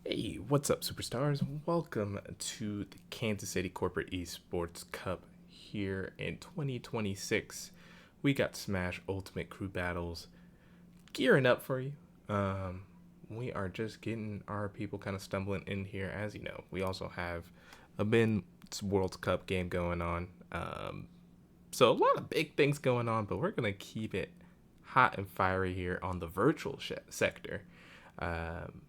Hey, what's up, superstars? Welcome to the Kansas City Corporate Esports Cup here in 2026. We got Smash Ultimate Crew Battles gearing up for you. Um, we are just getting our people kind of stumbling in here. As you know, we also have a men's World Cup game going on. So a lot of big things going on, but we're going to keep it hot and fiery here on the virtual sector. Um,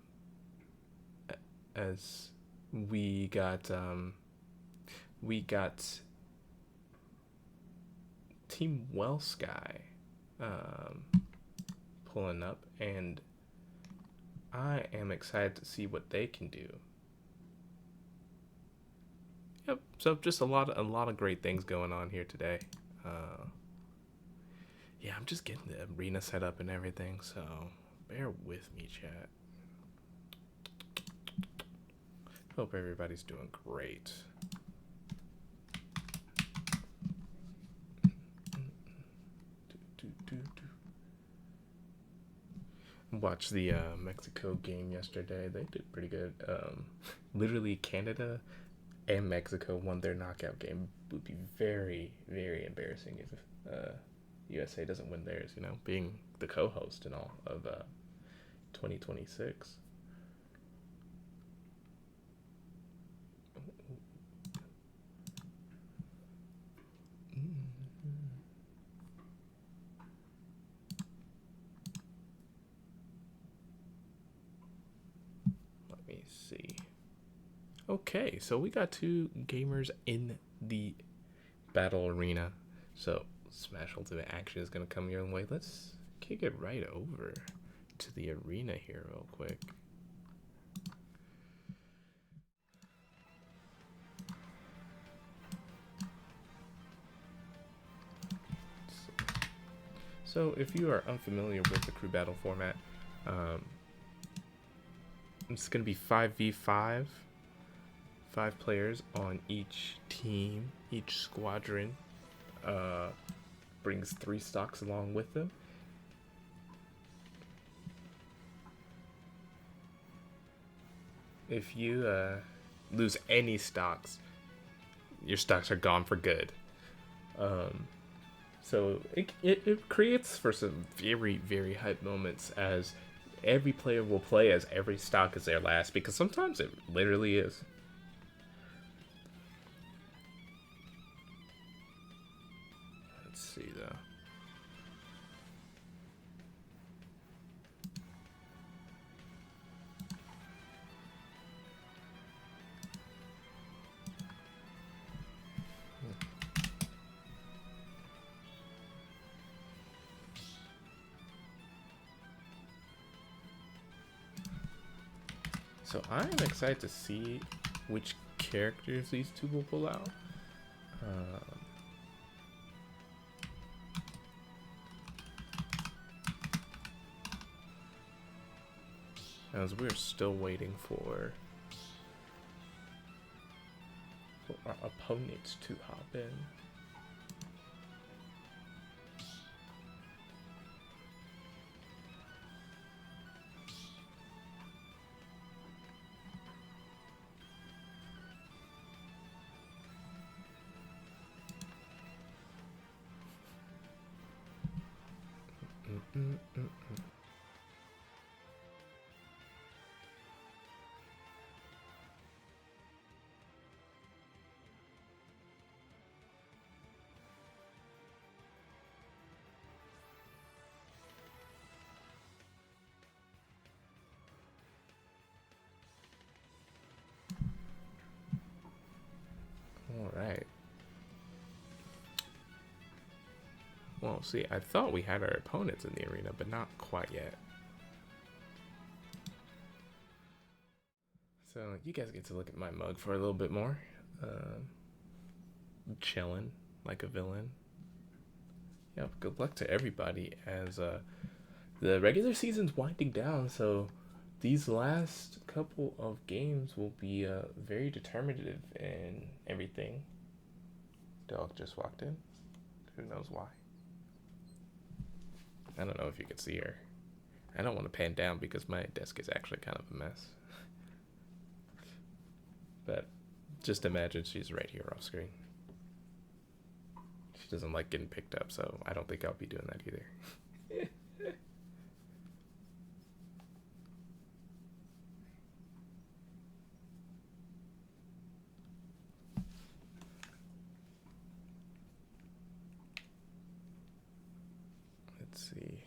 as we got Team WellSky um, pulling up, and I am excited to see what they can do. Yep. So just a lot of great things going on here today. Uh, yeah, I'm just getting the arena set up and everything, so bear with me, chat. Hope everybody's doing great. Watched the Mexico game yesterday. They did pretty good. Literally, Canada and Mexico won their knockout game. It would be very, very embarrassing if USA doesn't win theirs. Being the co-host and all of 2026. Let me see. Okay, so we got two gamers in the battle arena. So Smash Ultimate Action is gonna come your way. Let's kick it right over to the arena here real quick. So if you are unfamiliar with the crew battle format, um, it's gonna be 5v5, 5 players on each team. Each squadron uh, brings 3 stocks along with them. If you lose any stocks, your stocks are gone for good. So it creates for some very, very hype moments, as every player will play as every stock is their last, because sometimes it literally is. Let's see though. So I'm excited to see which characters these two will pull out. Um, as we're still waiting for our opponents to hop in. All right. Well, see, I thought we had our opponents in the arena, but not quite yet. So you guys get to look at my mug for a little bit more. Chilling like a villain. Yep, good luck to everybody, as the regular season's winding down, so these last couple of games will be very determinative in everything. Dog just walked in. Who knows why? I don't know if you can see her. I don't want to pan down because my desk is actually kind of a mess. But just imagine she's right here off screen. She doesn't like getting picked up, so I don't think I'll be doing that either. Let's see.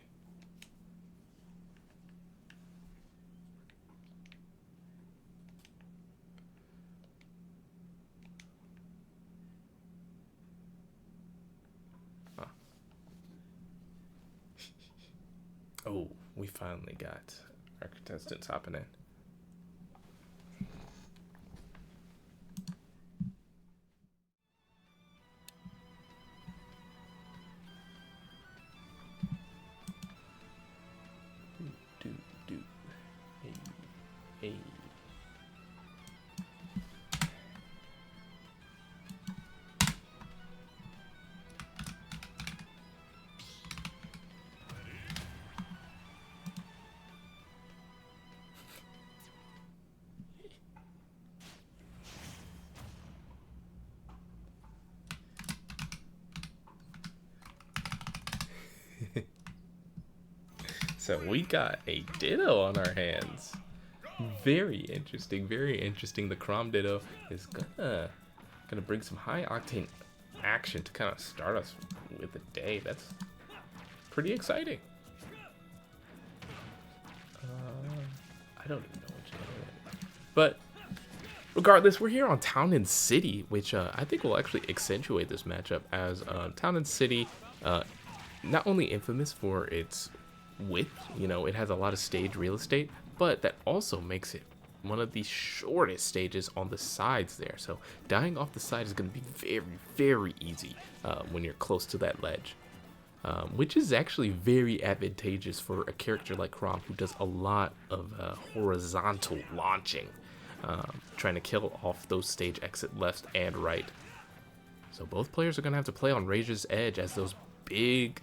Oh, we finally got our contestants hopping in. Do. Hey. So we got a Ditto on our hands. Very interesting, very interesting. The Crom Ditto is gonna bring some high octane action to kind of start us with the day. That's pretty exciting. I don't even know what channel it is. But regardless, we're here on Town and City, which I think will actually accentuate this matchup, as Town and City, not only infamous for its width, you know, it has a lot of stage real estate, but that also makes it one of the shortest stages on the sides there. So dying off the side is going to be very, very easy when you're close to that ledge, which is actually very advantageous for a character like Crom, who does a lot of horizontal launching, trying to kill off those stage exit left and right. So both players are going to have to play on Rage's edge, as those big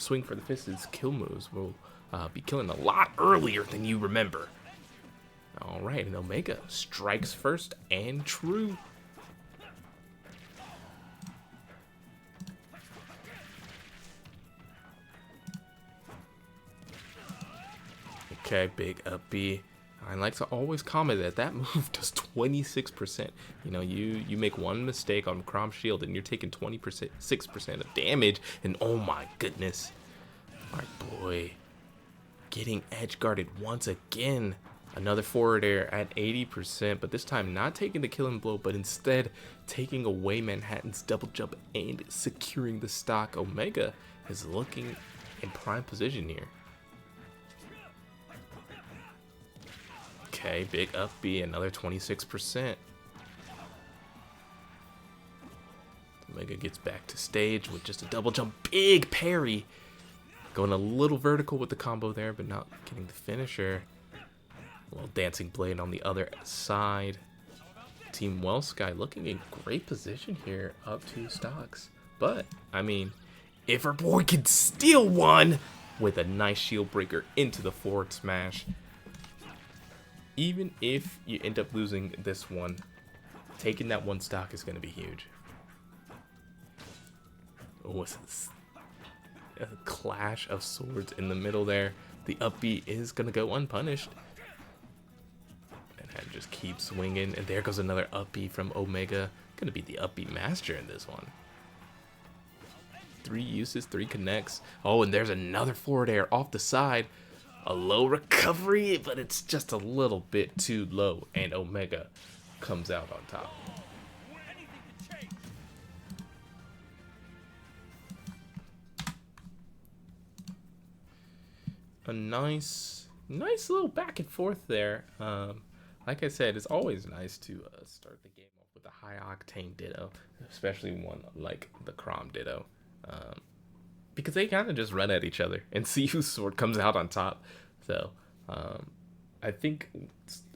swing for the fists kill moves will be killing a lot earlier than you remember. All right, and Omega strikes first and true. Okay, big up B. I like to always comment that that move does 26%. You know, you make one mistake on Crom Shield and you're taking 6% of damage, and oh my goodness. Our boy getting edge guarded once again. Another forward air at 80%, but this time not taking the killing blow, but instead taking away Manhattan's double jump and securing the stock. Omega is looking in prime position here. Okay, big up B, another 26%. Omega gets back to stage with just a double jump, big parry. Going a little vertical with the combo there, but not getting the finisher. Well, Dancing Blade on the other side. Team WellSky looking in great position here, up 2 stocks. But, I mean, if our boy can steal one with a nice shield breaker into the forward smash, even if you end up losing this one, taking that 1 stock is going to be huge. Oh, a clash of swords in the middle there. The up B is going to go unpunished. And just keep swinging. And there goes another up B from Omega. Going to be the up B master in this one. 3 uses, 3 connects. Oh, and there's another forward air off the side. A low recovery, but it's just a little bit too low. And Omega comes out on top. A nice little back and forth there. Like I said, it's always nice to start the game off with a high octane Ditto, especially one like the Crom Ditto, because they kind of just run at each other and see whose sword comes out on top. So I think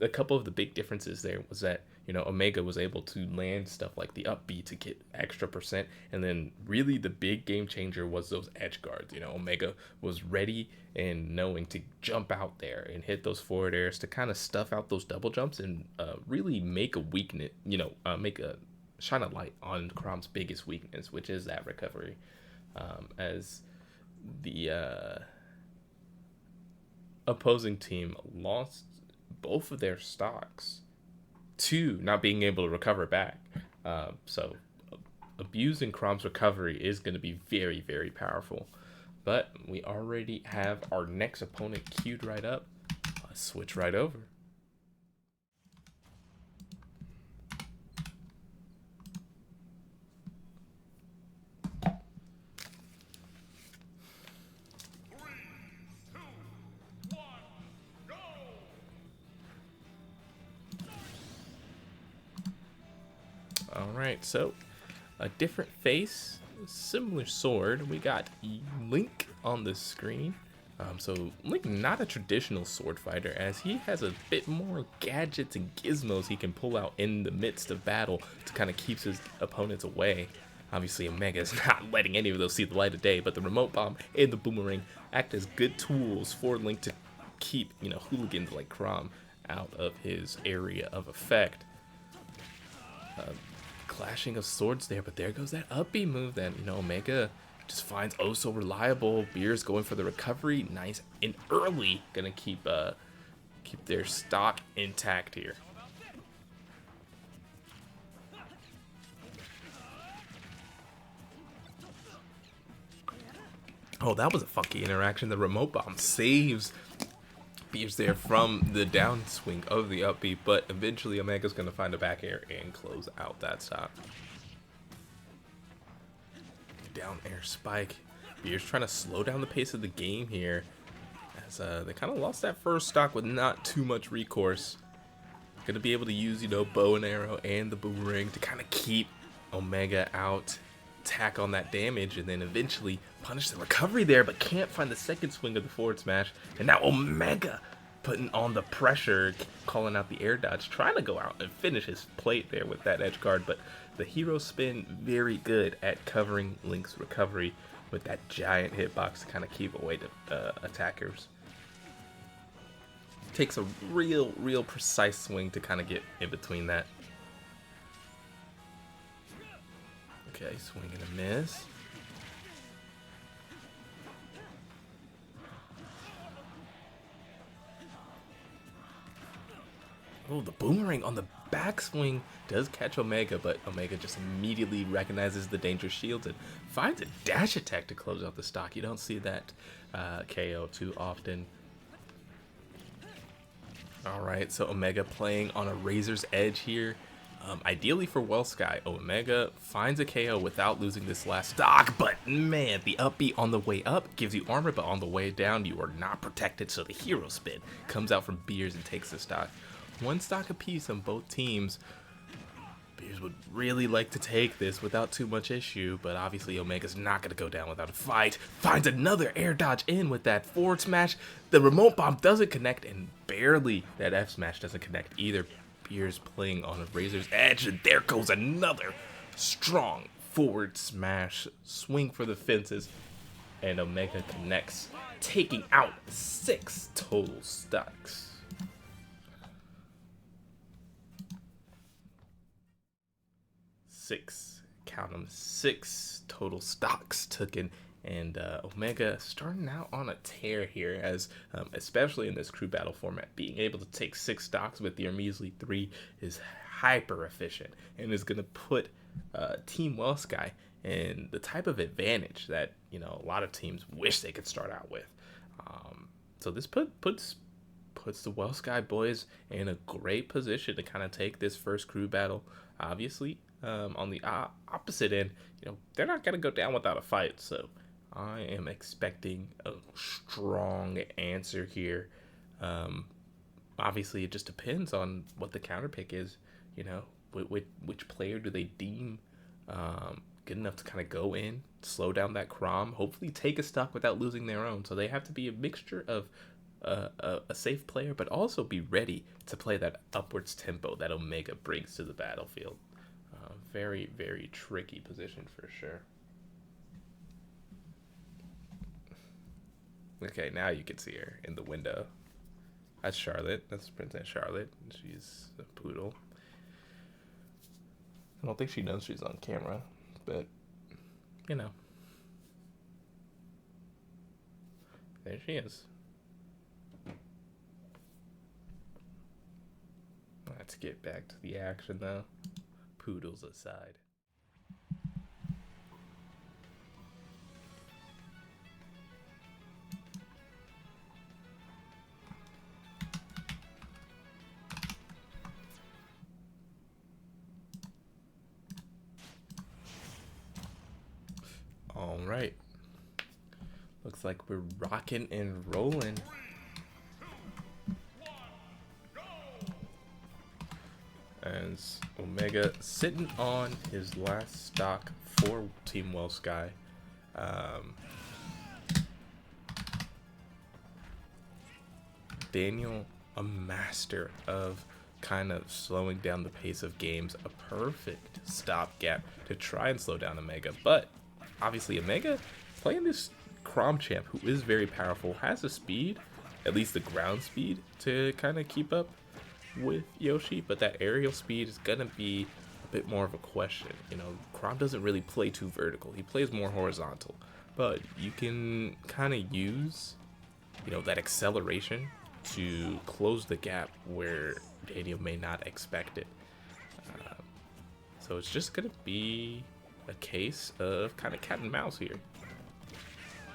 a couple of the big differences there was that Omega was able to land stuff like the up B to get extra percent. And then really the big game changer was those edge guards. Omega was ready and knowing to jump out there and hit those forward airs to kind of stuff out those double jumps and really make a weakness, shine a light on Crom's biggest weakness, which is that recovery. As the opposing team lost both of their stocks to not being able to recover back. So abusing Crom's recovery is going to be very, very powerful. But we already have our next opponent queued right up. Let's switch right over. Alright, so a different face, similar sword. We got Link on the screen. So Link, not a traditional sword fighter, as he has a bit more gadgets and gizmos he can pull out in the midst of battle to kind of keep his opponents away. Obviously, Omega is not letting any of those see the light of day, but the remote bomb and the boomerang act as good tools for Link to keep, hooligans like Crom out of his area of effect. Clashing of swords there, but there goes that up B move that Omega just finds oh so reliable. Beer's going for the recovery, nice and early, gonna keep their stock intact here. Oh, that was a funky interaction. The remote bomb saves Beers there from the downswing of the up B, but eventually Omega's going to find a back air and close out that stock. Down air spike. Beers trying to slow down the pace of the game here, as they kind of lost that first stock with not too much recourse. Going to be able to use, bow and arrow and the boomerang to kind of keep Omega out, tack on that damage, and then eventually punish the recovery there, but can't find the second swing of the forward smash. And now Omega putting on the pressure, calling out the air dodge, trying to go out and finish his plate there with that edge guard, but the hero spin very good at covering Link's recovery with that giant hitbox to kind of keep away the attackers. Takes a real precise swing to kind of get in between that. Okay, swing and a miss. Oh, the boomerang on the backswing does catch Omega, but Omega just immediately recognizes the danger shields and finds a dash attack to close out the stock. You don't see that KO too often. Alright, so Omega playing on a razor's edge here. Ideally for WellSky, Omega finds a KO without losing this last stock, but man, the up B on the way up gives you armor, but on the way down, you are not protected, so the hero spin comes out from Beers and takes the stock. One stock apiece on both teams. Beers would really like to take this without too much issue, but obviously Omega's not going to go down without a fight. Finds another air dodge in with that forward smash. The remote bomb doesn't connect, and barely that F smash doesn't connect either. Beers playing on a razor's edge, and there goes another strong forward smash. Swing for the fences, and Omega connects, taking out 6 total stocks. 6, count them, 6 total stocks taken, and Omega starting out on a tear here, as especially in this crew battle format, being able to take 6 stocks with your measly 3 is hyper efficient and is going to put Team WellSky in the type of advantage that a lot of teams wish they could start out with. So this puts the WellSky boys in a great position to kind of take this first crew battle. Obviously, on the opposite end, they're not going to go down without a fight, so I am expecting a strong answer here. Obviously, it just depends on what the counter pick is. Which player do they deem good enough to kind of go in, slow down that Crom, hopefully take a stock without losing their own. So they have to be a mixture of a safe player, but also be ready to play that upwards tempo that Omega brings to the battlefield. Very, very tricky position for sure. Okay, now you can see her in the window. That's Charlotte. That's Princess Charlotte. She's a poodle. I don't think she knows she's on camera, but, you know. There she is. Let's get back to the action, though. Poodles aside. All right. Looks like we're rocking and rolling. As Omega sitting on his last stock for Team WellSky. Daniel, a master of kind of slowing down the pace of games, a perfect stopgap to try and slow down Omega. But obviously Omega playing this Crom champ who is very powerful, has the speed, at least the ground speed, to kind of keep up with Yoshi, but that aerial speed is gonna be a bit more of a question. You know, Crom doesn't really play too vertical, he plays more horizontal, but you can kind of use, you know, that acceleration to close the gap where Daniel may not expect it. So it's just gonna be a case of kind of cat and mouse here,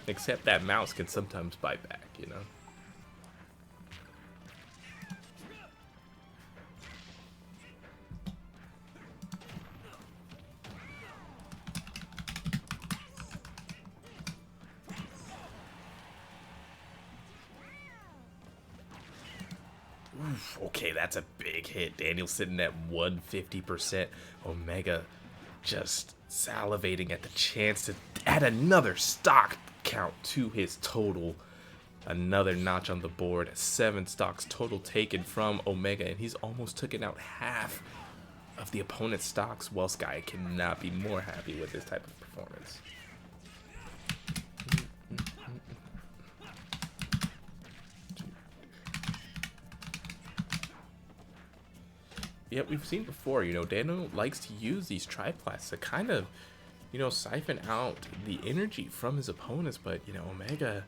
except that mouse can sometimes bite back, you know. Oof, okay, that's a big hit. Daniel sitting at 150%. Omega just salivating at the chance to add another stock count to his total. Another notch on the board. 7 stocks total taken from Omega, and he's almost taken out half of the opponent's stocks. WellSky cannot be more happy with this type of performance. Yeah, we've seen before, you know, Daniel likes to use these triplasts to kind of, you know, siphon out the energy from his opponents, but, you know, Omega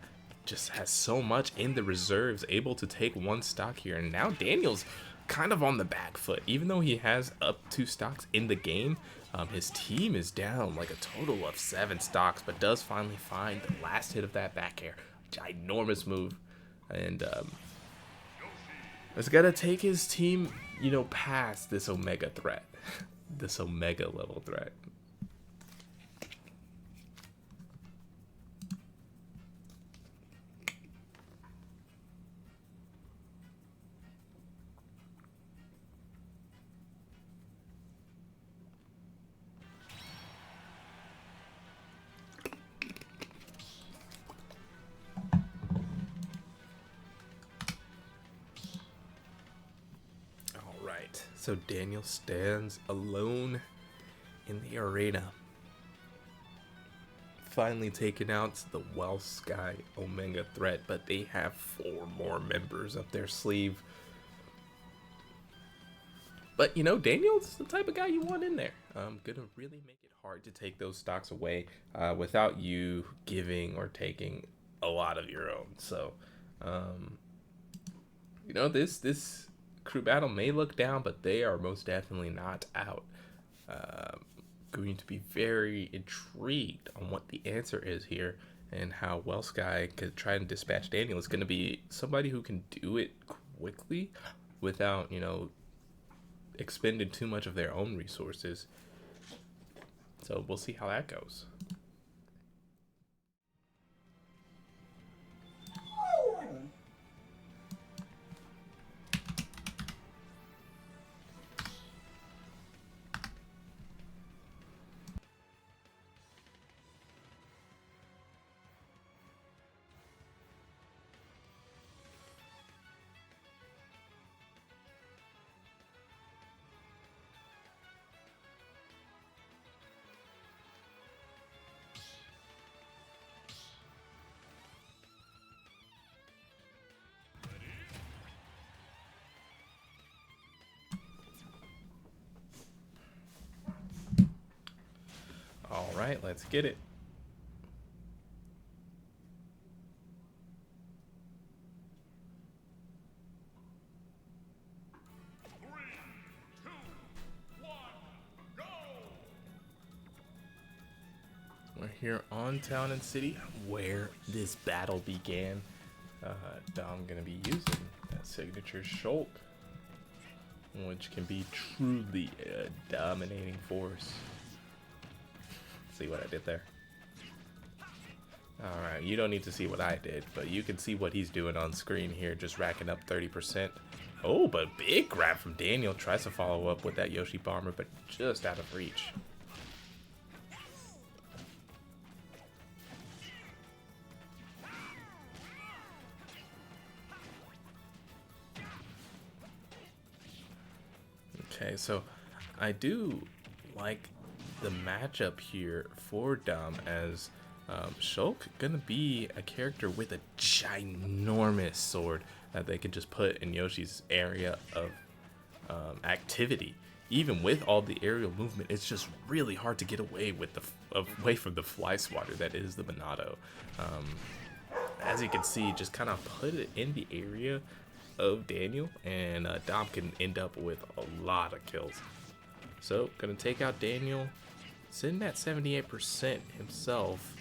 just has so much in the reserves, able to take 1 stock here, and now Daniel's kind of on the back foot. Even though he has up 2 stocks in the game, his team is down like a total of 7 stocks, but does finally find the last hit of that back air. Ginormous move, and it's gonna take his team, you know, past this Omega threat, this Omega level threat. So Daniel stands alone in the arena, finally taking out the WellSky Omega threat, but they have 4 more members up their sleeve. But, you know, Daniel's the type of guy you want in there. Gonna really make it hard to take those stocks away without you giving or taking a lot of your own. So, you know, this crew battle may look down, but they are most definitely not out. Going to be very intrigued on what the answer is here and how WellSky could try and dispatch Daniel. It's going to be somebody who can do it quickly without, you know, expending too much of their own resources. So we'll see how that goes. right, let's get it. We're here on Town and City, where this battle began. Dom gonna be using that signature Shulk, which can be truly a dominating force. See what I did there? Alright, you don't need to see what I did, but you can see what he's doing on screen here, just racking up 30%. Oh, but big grab from Daniel. Tries to follow up with that Yoshi Bomber, but just out of reach. Okay, so I do like the matchup here for Dom, as Shulk gonna be a character with a ginormous sword that they can just put in Yoshi's area of activity. Even with all the aerial movement, it's just really hard to get away with away from the fly swatter that is the Monado. As you can see, just kind of put it in the area of Daniel, and Dom can end up with a lot of kills. So gonna take out Daniel, sitting at 78% himself.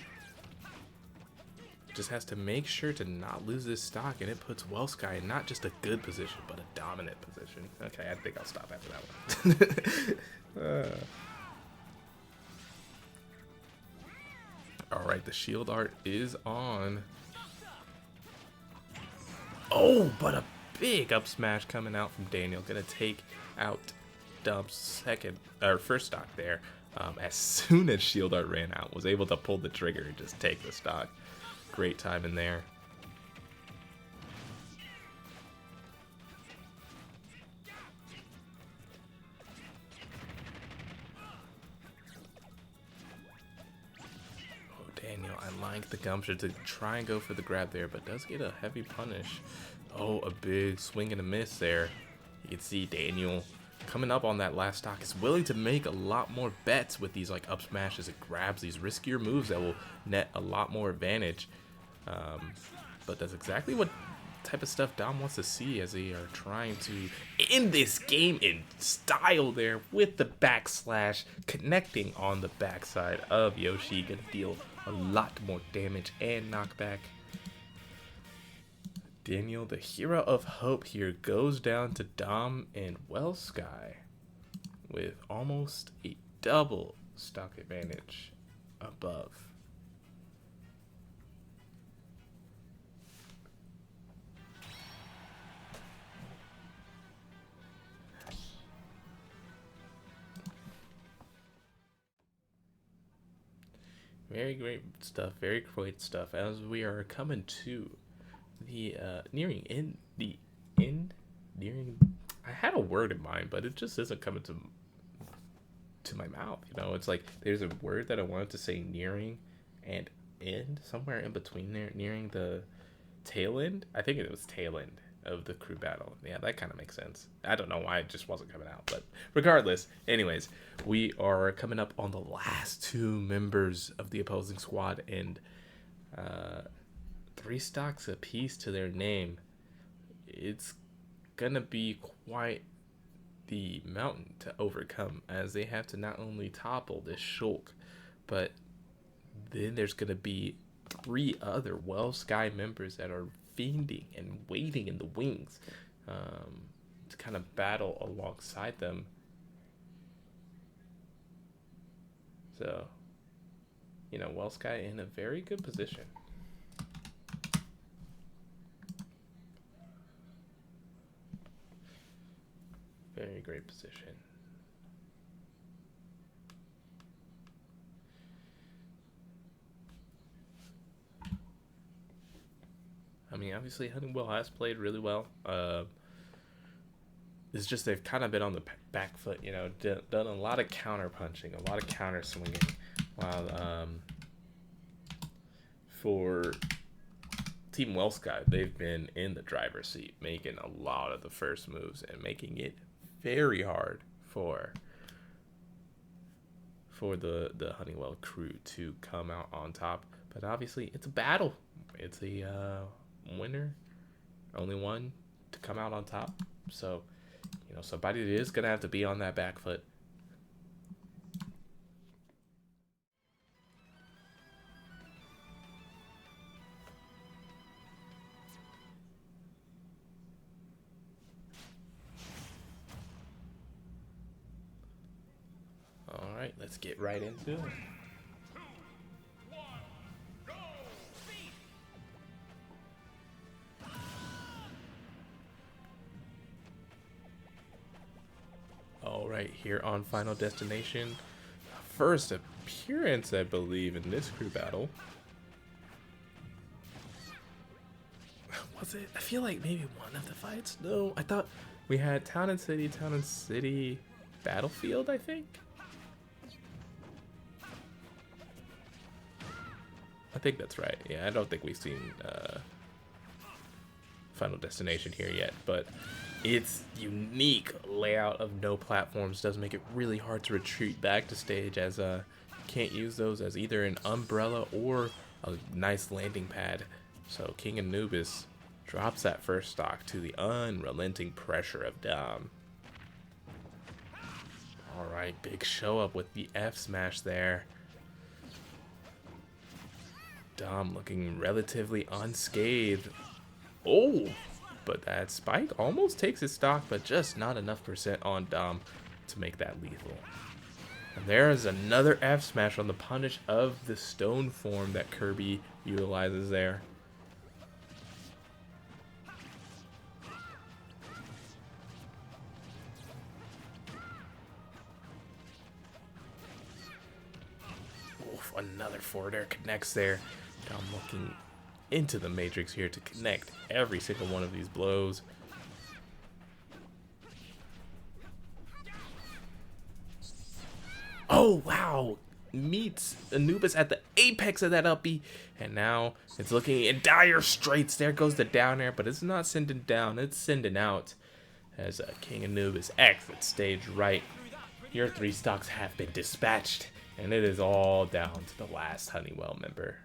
Just has to make sure to not lose this stock, and it puts WellSky in not just a good position, but a dominant position. Okay, I think I'll stop after that one. Alright, the shield art is on. Oh, but a big up smash coming out from Daniel. Gonna take out Dom's first stock there. As soon as shield art ran out, was able to pull the trigger and just take the stock. Great time in there. Oh, Daniel, I like the gumption to try and go for the grab there, but does get a heavy punish. Oh, a big swing and a miss there. You can see Daniel coming up on that last stock is willing to make a lot more bets with these like up smashes. It grabs these riskier moves that will net a lot more advantage. But that's exactly what type of stuff Dom wants to see, as they are trying to end this game in style there with the backslash, connecting on the backside of Yoshi. Gonna deal a lot more damage and knockback. Daniel, the hero of hope here, goes down to Dom and WellSky with almost a double stock advantage above. Very great stuff, very great stuff, as we are coming to the nearing I had a word in mind, but it just isn't coming to my mouth. You know, it's like there's a word that I wanted to say nearing and end, somewhere in between there, nearing the tail end. I think it was tail end of the crew battle. Yeah, that kind of makes sense. I don't know why it just wasn't coming out, but regardless, anyways, we are coming up on the last two members of the opposing squad, and 3 stocks apiece to their name. It's gonna be quite the mountain to overcome, as they have to not only topple this Shulk, but then there's gonna be 3 other WellSky members that are fiending and waiting in the wings to kind of battle alongside them. So, you know, WellSky in a very good position. Very great position. I mean, obviously Honeywell has played really well. It's just they've kind of been on the back foot, you know, done a lot of counter punching, a lot of counter swinging, while for Team WellSky, they've been in the driver's seat, making a lot of the first moves and making it very hard for for the Honeywell crew to come out on top. But obviously, it's a battle. It's a winner, only one to come out on top. So, somebody is gonna have to be on that back foot. All right, let's get right into it. All right, here on Final Destination, first appearance, I believe, in this crew battle. Was it? I feel like maybe one of the fights. No, I thought we had Town and City Battlefield, I think. I think that's right. Yeah, I don't think we've seen Final Destination here yet, but its unique layout of no platforms does make it really hard to retreat back to stage, as you can't use those as either an umbrella or a nice landing pad. So King Anubis drops that first stock to the unrelenting pressure of Dom. Alright, big show up with the F smash there. Dom looking relatively unscathed. Oh, but that spike almost takes his stock, but just not enough percent on Dom to make that lethal. And there is another F smash on the punish of the stone form that Kirby utilizes there. Oof, another forward air connects there. Dom looking into the matrix here to connect every single one of these blows. Oh wow, meets Anubis at the apex of that up B, and now it's looking in dire straits. There goes the down air, but it's not sending down, it's sending out as King Anubis exits stage right. Your 3 stocks have been dispatched, and it is all down to the last Honeywell member.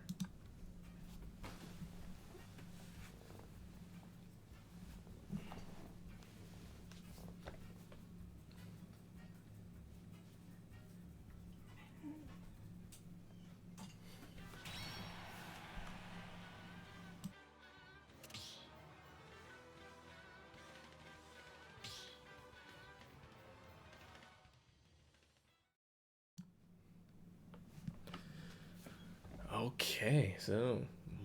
Okay, so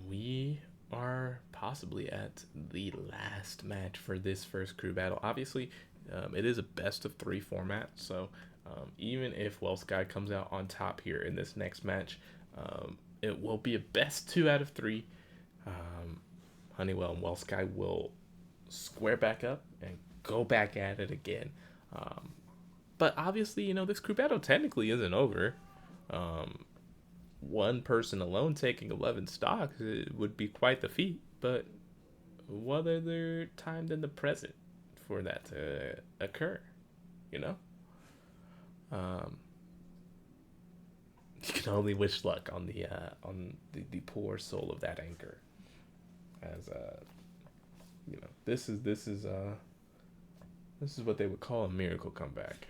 we are possibly at the last match for this first crew battle. Obviously, it is a best of 3 format, so even if WellSky comes out on top here in this next match, it will be a best 2 out of 3. Honeywell and WellSky will square back up and go back at it again. But obviously, this crew battle technically isn't over. One person alone taking 11 stocks, it would be quite the feat, but what other time than the present for that to occur, you can only wish luck on the poor soul of that anchor, as this is what they would call a miracle comeback.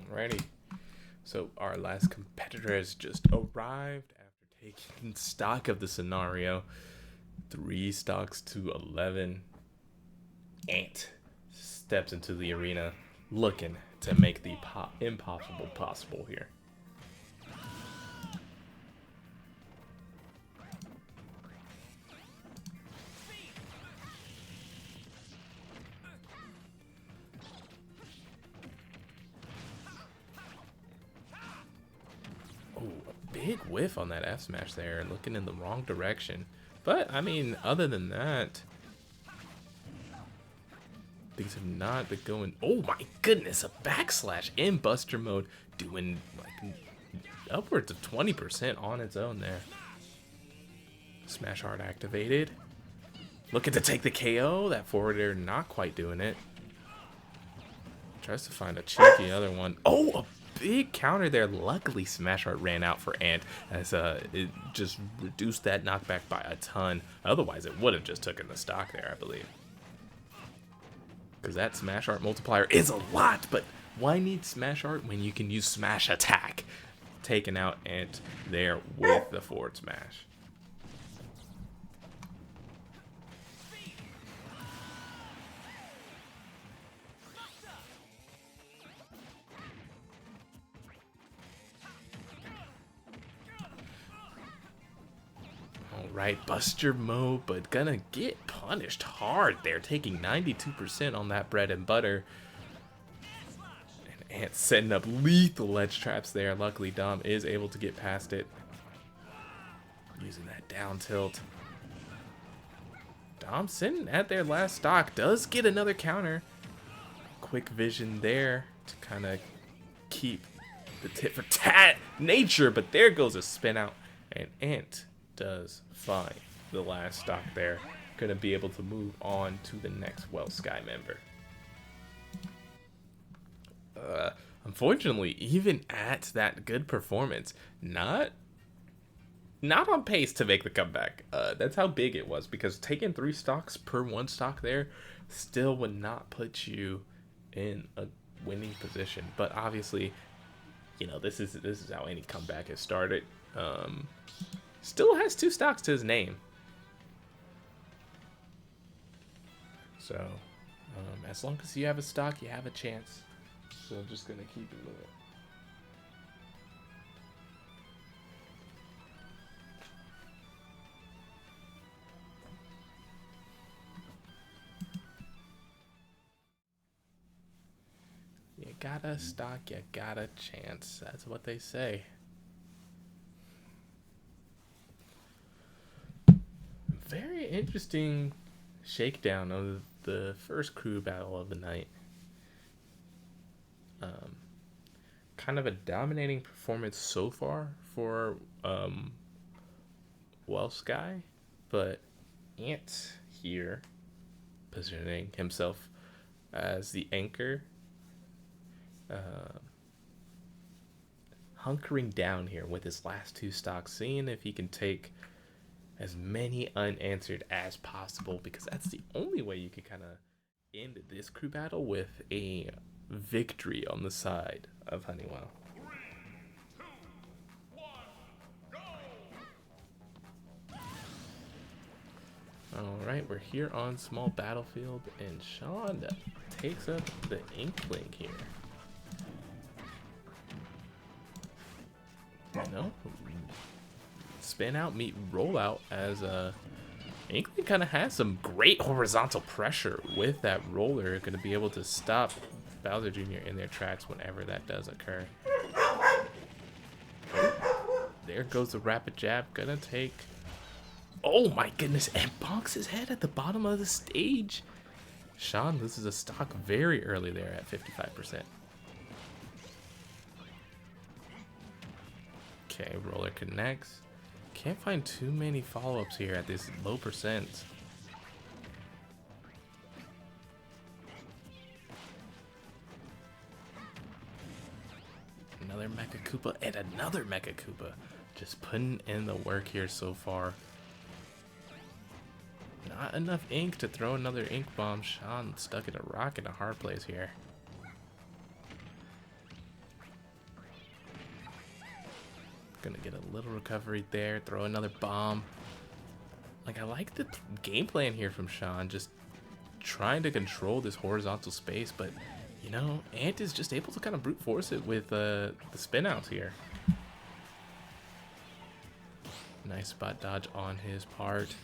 Alrighty, so our last competitor has just arrived after taking stock of the scenario. 3 stocks to 11. Ant steps into the arena looking to make the impossible possible here. big whiff on that F smash there, looking in the wrong direction. But, I mean, other than that, things have not been going... Oh my goodness, a backslash in Buster mode, doing like upwards of 20% on its own there. Smash Hard activated. Looking to take the KO. That forward air not quite doing it. Tries to find a cheeky other one. Oh, a big counter there. Luckily, Smash Heart ran out for Ant as it just reduced that knockback by a ton. Otherwise, it would have just taken the stock there, I believe. Because that Smash Art multiplier is a lot, but why need Smash Art when you can use Smash Attack? Taking out Ant there with the forward smash. Alright, Buster mode, but gonna get punished hard there, taking 92% on that bread and butter. And Ant setting up lethal ledge traps there. Luckily, Dom is able to get past it. Using that down tilt. Dom sitting at their last stock, does get another counter. Quick vision there to kind of keep the tit for tat nature, but there goes a spin out, and Ant does find the last stock there. Gonna be able to move on to the next WellSky member. Unfortunately, even at that good performance, not on pace to make the comeback. That's how big it was, because taking 3 stocks per 1 stock there still would not put you in a winning position. But obviously, you know, this is how any comeback has started. Still has 2 stocks to his name. So, as long as you have a stock, you have a chance. So I'm just going to keep it moving. You got a stock, you got a chance. That's what they say. Very interesting shakedown of the first crew battle of the night. Kind of a dominating performance so far for WellSky, but Ant here positioning himself as the anchor, hunkering down here with his last 2 stocks, seeing if he can take as many unanswered as possible, because that's the only way you can kind of end this crew battle with a victory on the side of Honeywell. 3, 2, 1, go! Alright, we're here on small battlefield, and Sean takes up the Inkling here. You know, spin out, meet roll out, as Inkling kind of has some great horizontal pressure with that roller. Going to be able to stop Bowser Jr. in their tracks whenever that does occur. There goes the rapid jab. Gonna take... Oh my goodness, and bonks his head at the bottom of the stage. Sean loses a stock very early there at 55%. Okay, roller connects. Can't find too many follow-ups here at this low percent. Another Mecha Koopa and another Mecha Koopa. Just putting in the work here so far. Not enough ink to throw another ink bomb. Sean stuck in a rock in a hard place here. Gonna get a little recovery there, throw another bomb. Like, I like the game plan here from Sean, just trying to control this horizontal space, but you know, Ant is just able to kind of brute force it with the spin outs here. Nice spot dodge on his part.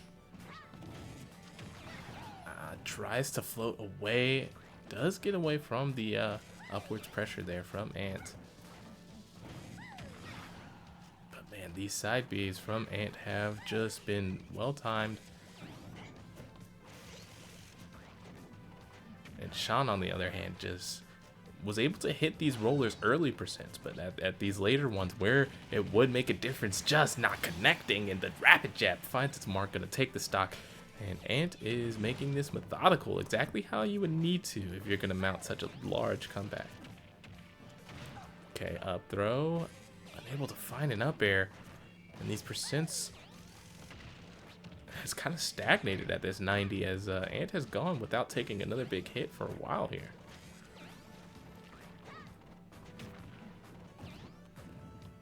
Tries to float away, does get away from the upwards pressure there from Ant. And these side Bs from Ant have just been well timed. And Sean, on the other hand, just was able to hit these rollers early percents, but at these later ones where it would make a difference, just not connecting, and the rapid jab finds its mark, gonna take the stock. And Ant is making this methodical, exactly how you would need to if you're gonna mount such a large comeback. Okay, up throw, unable to find an up air, and these percents has kind of stagnated at this 90 as Ant has gone without taking another big hit for a while here.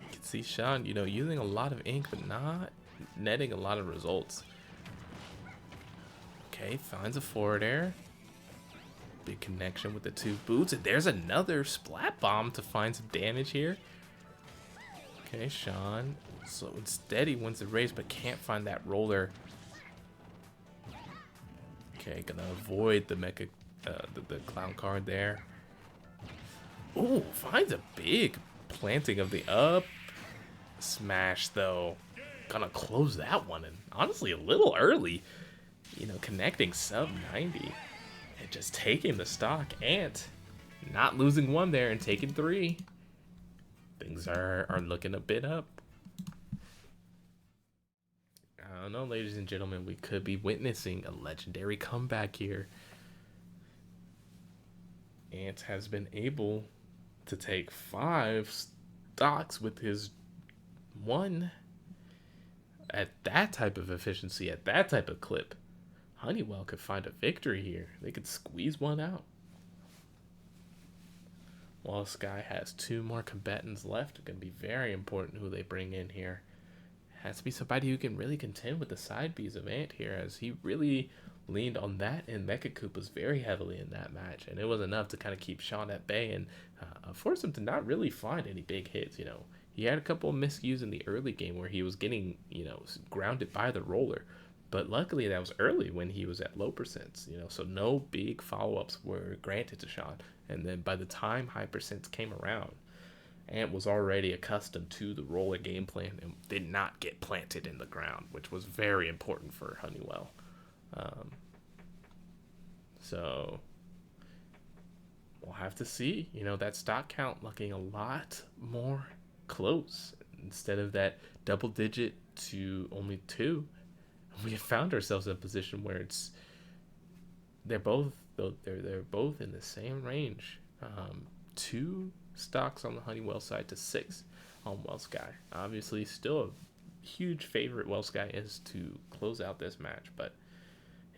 You can see Sean, you know, using a lot of ink but not netting a lot of results. Okay, finds a forward air. Big connection with the two boots, and there's another splat bomb to find some damage here. Okay, Sean, so instead he wins the race but can't find that roller. Okay, gonna avoid the mecha, the clown card there. Ooh, finds a big planting of the up smash though. Gonna close that one, and honestly a little early. You know, connecting sub 90 and just taking the stock. Ant not losing one there and taking 3. Things are looking a bit up. I don't know, ladies and gentlemen, we could be witnessing a legendary comeback here. Ant has been able to take 5 stocks with his 1 at that type of efficiency, at that type of clip. Honeywell could find a victory here. They could squeeze one out. WellSky has 2 more combatants left. It's going to be very important who they bring in here. Has to be somebody who can really contend with the side Bs of Ant here, as he really leaned on that, and Mecha Koopas very heavily in that match, and it was enough to kind of keep Sean at bay and force him to not really find any big hits. You know, he had a couple of miscues in the early game where he was getting, you know, grounded by the roller, but luckily that was early when he was at low percents, you know, so no big follow-ups were granted to Sean. And then by the time high percents came around, Ant was already accustomed to the roller game plan and did not get planted in the ground, which was very important for Honeywell. So we'll have to see. You know, that stock count looking a lot more close. Instead of that double digit to only 2, we have found ourselves in a position where they're both in the same range. 2 stocks on the Honeywell side to 6 on WellSky. Obviously, still a huge favorite WellSky is to close out this match, but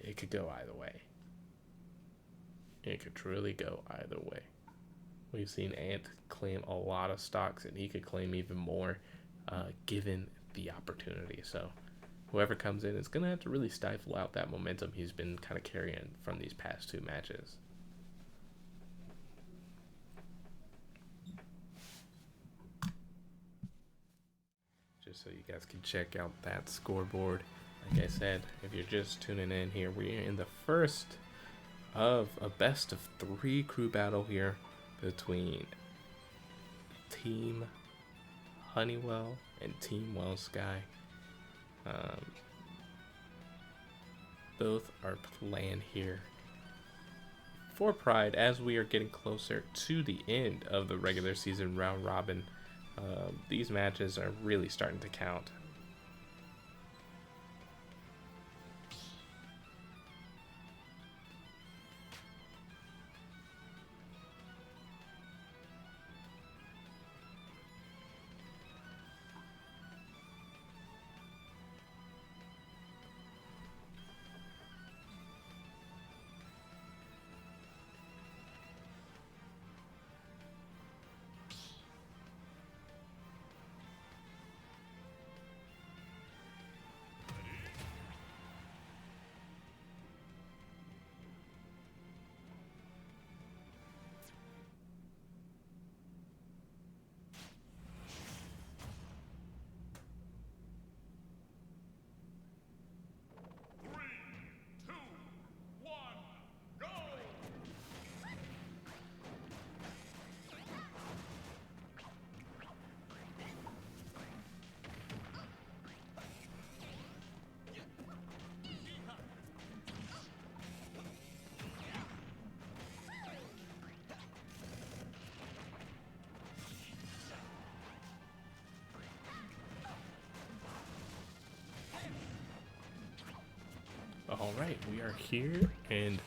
it could go either way. It could truly go either way. We've seen Ant claim a lot of stocks, and he could claim even more given the opportunity. So whoever comes in is going to have to really stifle out that momentum he's been kind of carrying from these past 2 matches. Just so you guys can check out that scoreboard. Like I said, if you're just tuning in here, we're in the first of a best of 3 crew battle here between Team Honeywell and Team WellSky. Both are planned here for Pride as we are getting closer to the end of the regular season round robin. These matches are really starting to count. All right, we are here and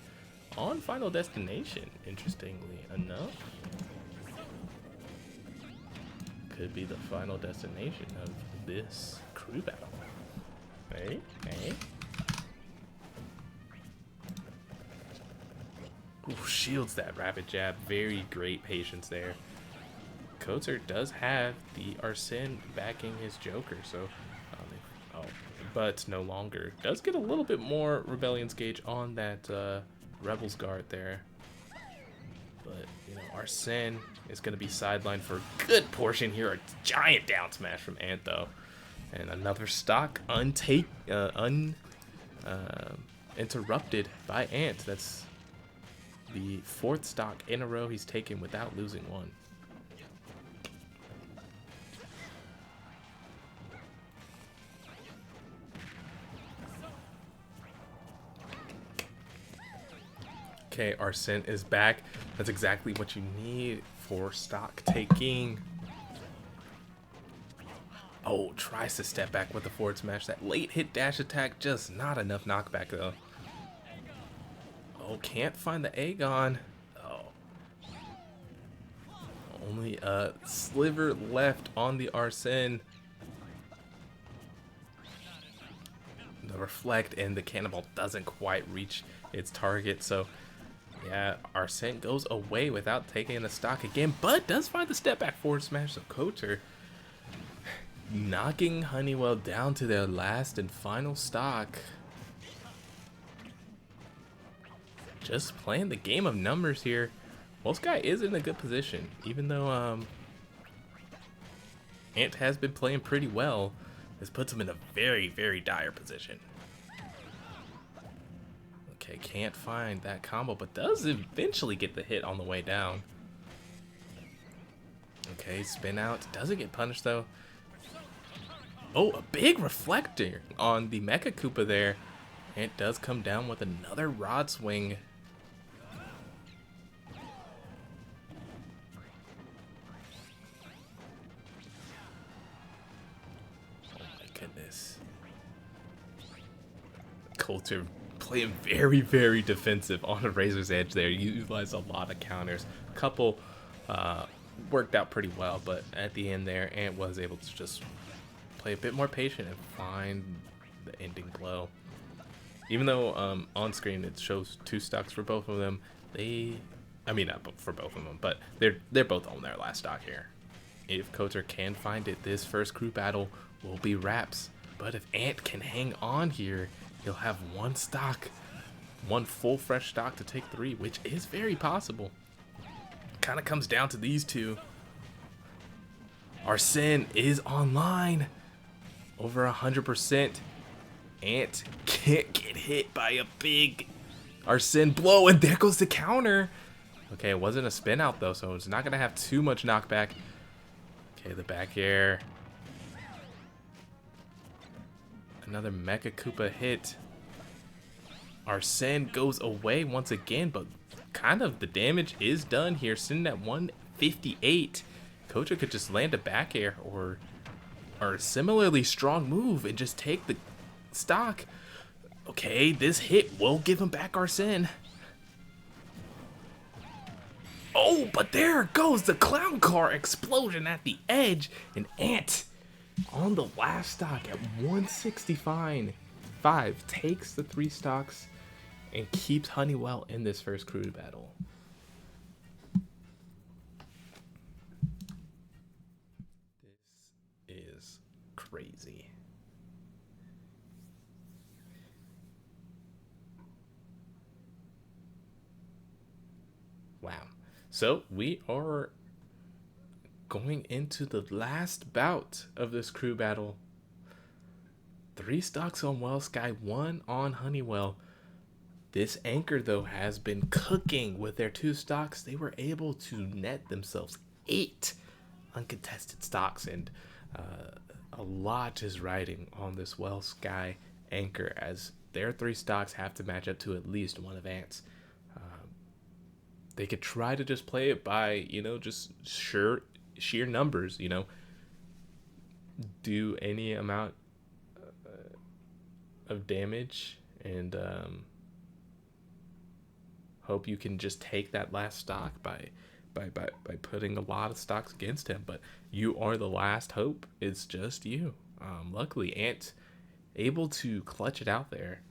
on Final Destination, interestingly enough. Could be the final destination of this crew battle. Hey, hey. Ooh, shields that rapid jab. Very great patience there. Kozer does have the Arsene backing his Joker, so but no longer. Does get a little bit more Rebellion's gauge on that Rebels guard there. But, you know, Arsene is going to be sidelined for a good portion here. A giant down smash from Ant, though. And another stock interrupted by Ant. That's the fourth stock in a row he's taken without losing one. Okay, Arsene is back. That's exactly what you need for stock taking. Oh, tries to step back with the forward smash. That late hit dash attack, just not enough knockback though. Oh, can't find the Aegon. Oh. Only a sliver left on the Arsene. The reflect and the cannonball doesn't quite reach its target, so yeah, Arsene goes away without taking the stock again, but does find the step back forward smash of Kozer, knocking Honeywell down to their last and final stock. Just playing the game of numbers here. WellSky is in a good position, even though Ant has been playing pretty well. This puts him in a very, very dire position. Okay, can't find that combo, but does eventually get the hit on the way down. Okay, spin out. Doesn't get punished, though. Oh, a big reflector on the Mecha Koopa there. And it does come down with another rod swing. Oh my goodness. Kozer playing very, very defensive on a razor's edge there. Utilized a lot of counters. A couple worked out pretty well, but at the end there, Ant was able to just play a bit more patient and find the ending blow. Even though on screen it shows two stocks for both of them, not for both of them, but they're both on their last stock here. If Kozer can find it, this first crew battle will be wraps. But if Ant can hang on here, he'll have one stock, one full fresh stock to take three, which is very possible. Kind of comes down to these two. Arsene is online. Over 100%. Ant can't get hit by a big Arsene blow, and there goes the counter. Okay, it wasn't a spin out though, so it's not going to have too much knockback. Okay, the back air. Another Mecha Koopa hit. Arsene goes away once again, but kind of the damage is done here, sitting at 158. Kozer could just land a back air or a similarly strong move and just take the stock. Okay, this hit will give him back Arsene. Oh, but there goes the clown car explosion at the edge, and Ant on the last stock at 165 takes the three stocks and keeps Honeywell in this first crew battle. This is crazy. Wow. So we are going into the last bout of this crew battle. 3 stocks on WellSky, 1 on Honeywell. This anchor, though, has been cooking with their 2 stocks. They were able to net themselves 8 uncontested stocks, and a lot is riding on this WellSky anchor, as their 3 stocks have to match up to at least one of Ant's. They could try to just play it by, just sheer numbers, do any amount of damage and hope you can just take that last stock by putting a lot of stocks against him. But you are the last hope. It's just you. Luckily, Ant able to clutch it out there,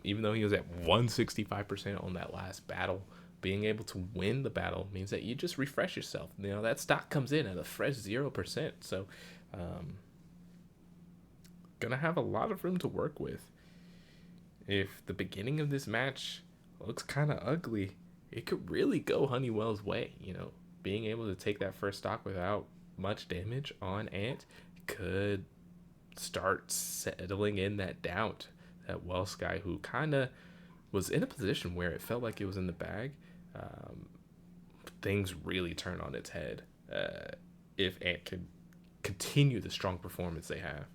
even though he was at 165% on that last battle. Being able to win the battle means that you just refresh yourself. That stock comes in at a fresh 0%. So, gonna have a lot of room to work with. If the beginning of this match looks kind of ugly, it could really go Honeywell's way. Being able to take that first stock without much damage on Ant could start settling in that doubt that WellSky, who kind of was in a position where it felt like it was in the bag. Things really turn on its head if Ant can continue the strong performance they have.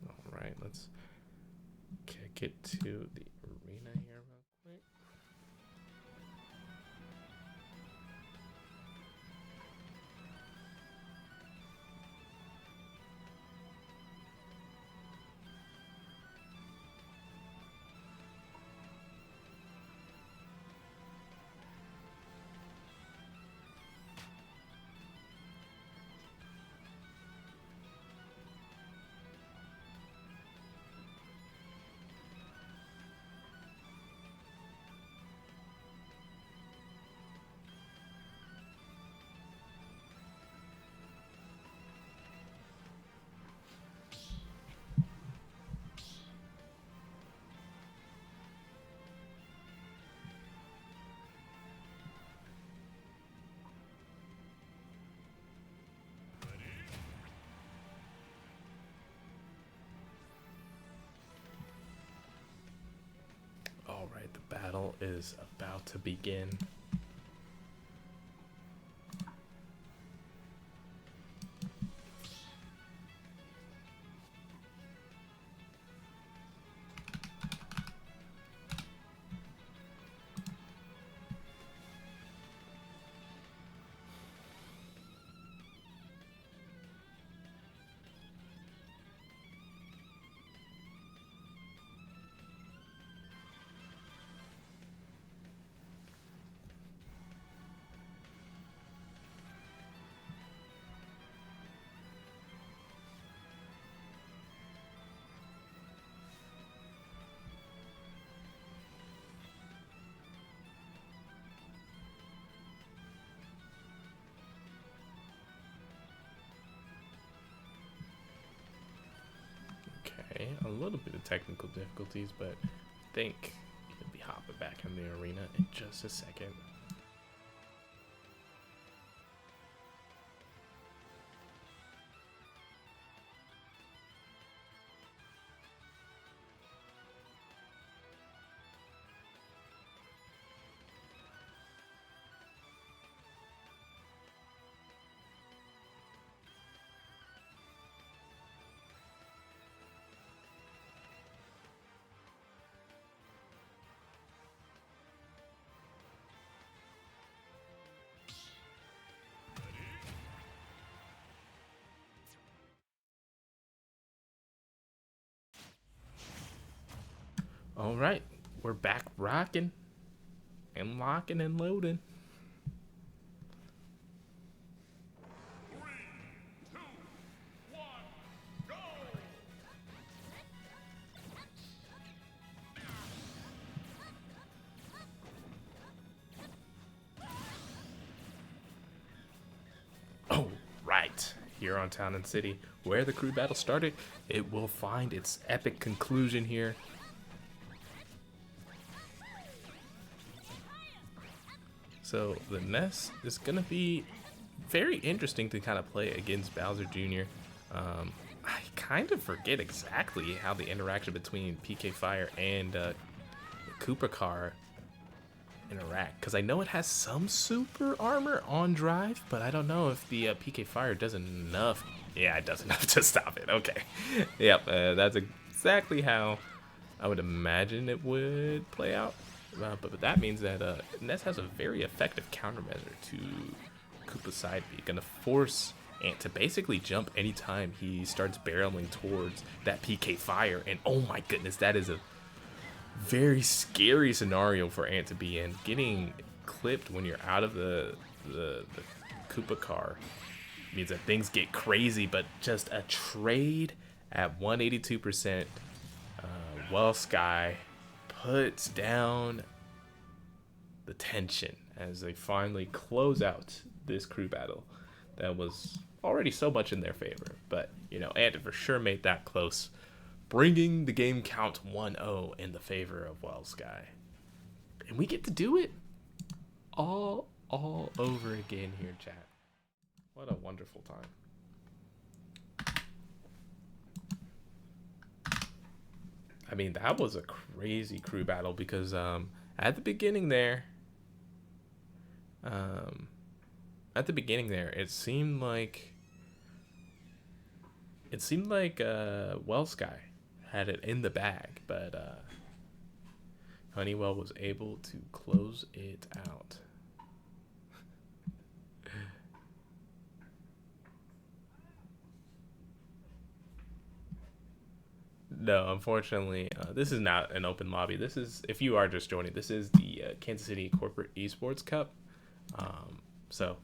All right, let's kick it to the arena here real quick. All right, the battle is about to begin. Okay, a little bit of technical difficulties, but I think he'll be hopping back in the arena in just a second. All right, we're back rocking and locking and loading. 3, 2, 1, go! Oh, right. Here on Town and City, where the crew battle started, it will find its epic conclusion here. So the Ness is going to be very interesting to kind of play against Bowser Jr. I kind of forget exactly how the interaction between PK Fire and the Koopa Car interact, because I know it has some super armor on drive, but I don't know if the PK Fire does enough Yeah, it does enough to stop it. Okay. Yep, that's exactly how I would imagine it would play out. But that means that Ness has a very effective countermeasure to Koopa's side B. Gonna force Ant to basically jump anytime he starts barreling towards that PK fire. And oh my goodness, that is a very scary scenario for Ant to be in. Getting clipped when you're out of the Koopa car means that things get crazy, but just a trade at 182%. WellSky puts down the tension as they finally close out this crew battle that was already so much in their favor. But, you know, Ant for sure made that close, bringing the game count 1-0 in the favor of WellSky. And we get to do it all over again here, chat. What a wonderful time. I mean, that was a crazy crew battle because at the beginning there, it seemed like WellSky had it in the bag, but Honeywell was able to close it out. No, unfortunately, this is not an open lobby. This is, if you are just joining, this is the Kansas City Corporate Esports Cup. So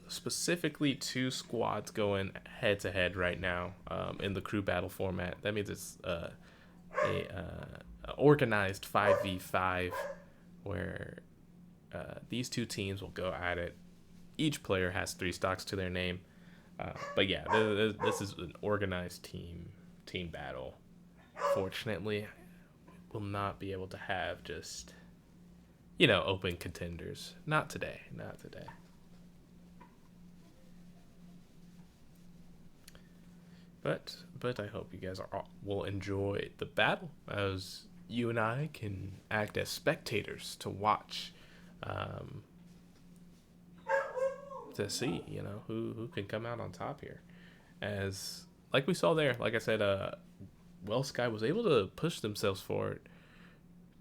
specifically 2 squads going head to head right now in the crew battle format. That means it's a organized 5v5 where these 2 teams will go at it. Each player has 3 stocks to their name. But yeah, this is an organized team battle. Fortunately, will not be able to have just, you know, open contenders. Not today. But I hope you guys will enjoy the battle as you and I can act as spectators to watch, to see, you know, who can come out on top here. As like we saw there, like I said, WellSky was able to push themselves forward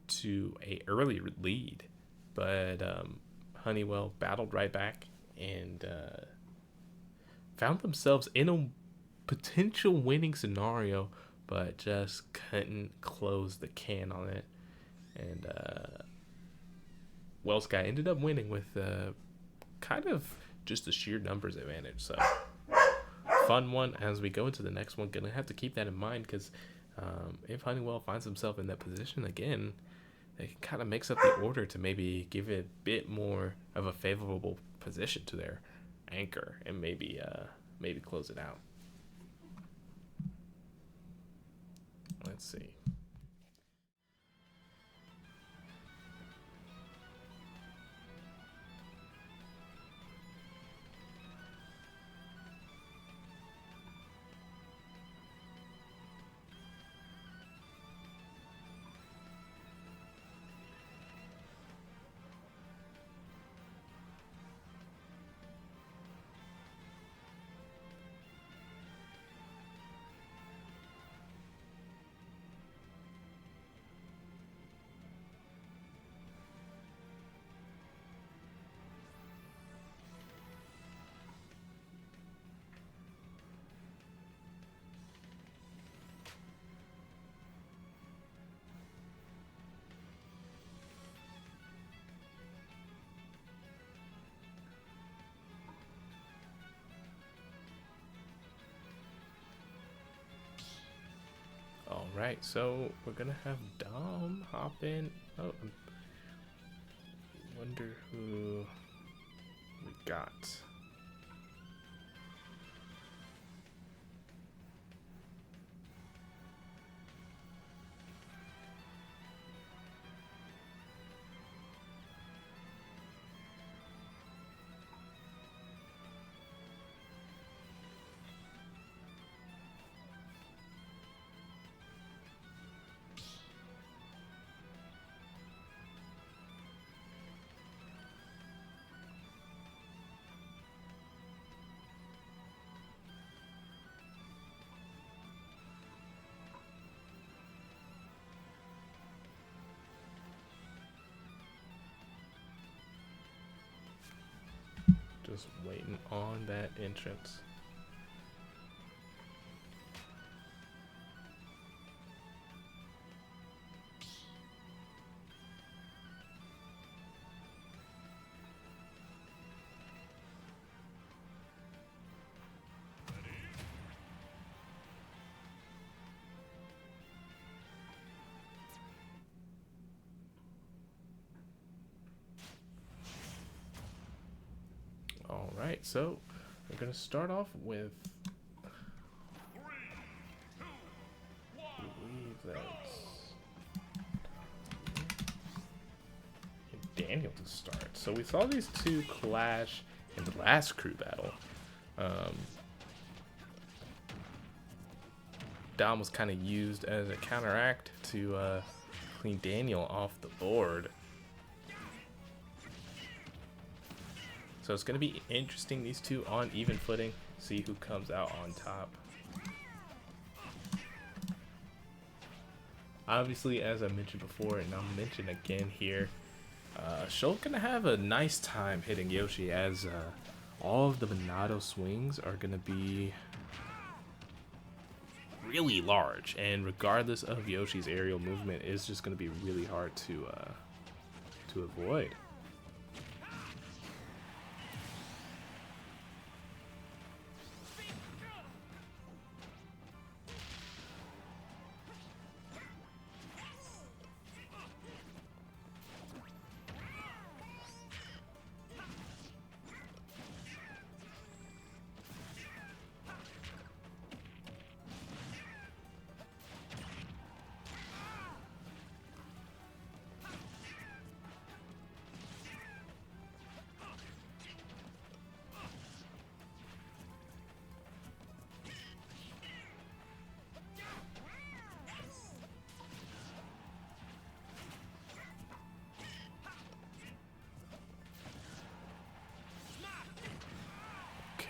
to a early lead, but Honeywell battled right back and found themselves in a potential winning scenario, but just couldn't close the can on it. And WellSky ended up winning with kind of just the sheer numbers advantage. So fun one as we go into the next one. Gonna have to keep that in mind because if Honeywell finds himself in that position again, it kind of makes up the order to maybe give it a bit more of a favorable position to their anchor and maybe close it out. Let's see. All right, so we're gonna have Dom hop in. Oh, wonder who we got. Just waiting on that entrance. All right, so we're gonna start off with. I believe that's Daniel to start. So we saw these two clash in the last crew battle. Dom was kind of used as a counteract to clean Daniel off the board. So it's going to be interesting, these two on even footing, see who comes out on top. Obviously, as I mentioned before, and I'll mention again here, Shulk going to have a nice time hitting Yoshi, as all of the Monado swings are going to be really large, and regardless of Yoshi's aerial movement, it's just going to be really hard to avoid.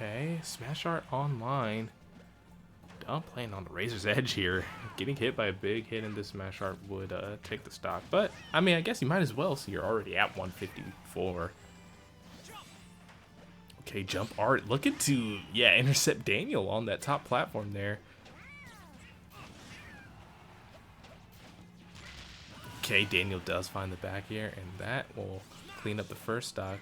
Okay, Smash Art online. Dom playing on the razor's edge here. Getting hit by a big hit in this Smash Art would take the stock. But, I mean, I guess you might as well, so you're already at 154. Okay, Jump Art looking to, yeah, intercept Daniel on that top platform there. Okay, Daniel does find the back air, and that will clean up the first stock.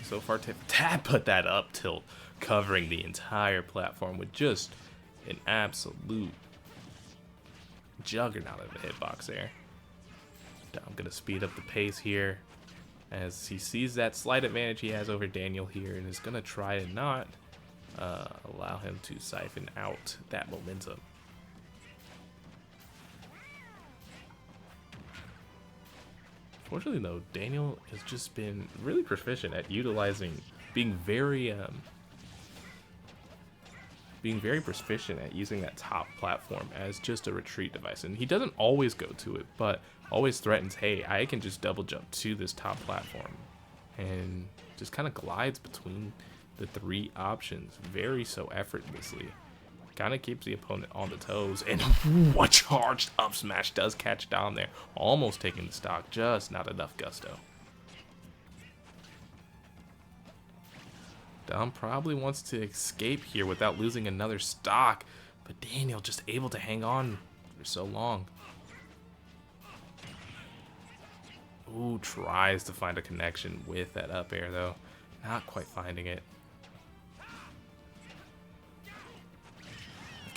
So far, Tab put that up tilt, covering the entire platform with just an absolute juggernaut of a hitbox there. I'm going to speed up the pace here as he sees that slight advantage he has over Daniel here, and is going to try to not allow him to siphon out that momentum. Fortunately, though, Daniel has just been really proficient at utilizing, being very proficient at using that top platform as just a retreat device. And he doesn't always go to it, but always threatens, hey, I can just double jump to this top platform, and just kind of glides between the three options very so effortlessly. Kind of keeps the opponent on the toes, and what charged up smash does catch down there, almost taking the stock, just not enough gusto. Dom probably wants to escape here without losing another stock, but Daniel just able to hang on for so long. Ooh, tries to find a connection with that up air though, not quite finding it.